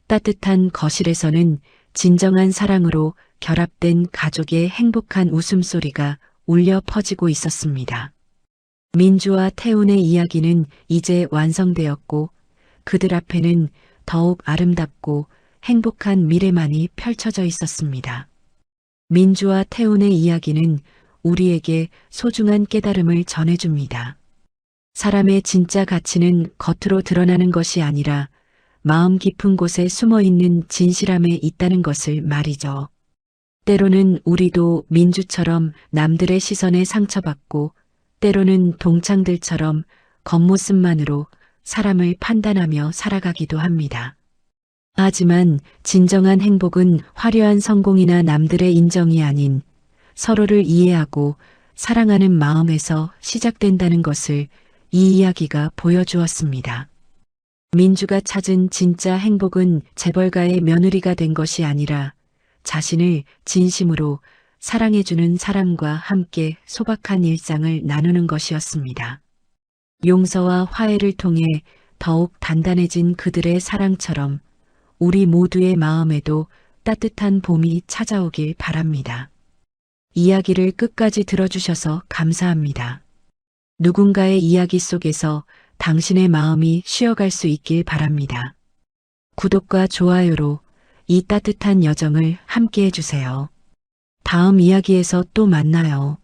따뜻한 거실에서는 진정한 사랑으로 결합된 가족의 행복한 웃음소리가 울려 퍼지고 있었습니다. 민주와 태훈의 이야기는 이제 완성되었고 그들 앞에는 더욱 아름답고 행복한 미래만이 펼쳐져 있었습니다. 민주와 태훈의 이야기는 우리에게 소중한 깨달음을 전해줍니다. 사람의 진짜 가치는 겉으로 드러나는 것이 아니라 마음 깊은 곳에 숨어있는 진실함에 있다는 것을 말이죠. 때로는 우리도 민주처럼 남들의 시선에 상처받고 때로는 동창들처럼 겉모습만으로 사람을 판단하며 살아가기도 합니다. 하지만 진정한 행복은 화려한 성공이나 남들의 인정이 아닌 서로를 이해하고 사랑하는 마음에서 시작된다는 것을 이 이야기가 보여주었습니다. 민주가 찾은 진짜 행복은 재벌가의 며느리가 된 것이 아니라 자신을 진심으로 사랑해주는 사람과 함께 소박한 일상을 나누는 것이었습니다. 용서와 화해를 통해 더욱 단단해진 그들의 사랑처럼 우리 모두의 마음에도 따뜻한 봄이 찾아오길 바랍니다. 이야기를 끝까지 들어주셔서 감사합니다. 누군가의 이야기 속에서 당신의 마음이 쉬어갈 수 있길 바랍니다. 구독과 좋아요로 이 따뜻한 여정을 함께 해주세요. 다음 이야기에서 또 만나요.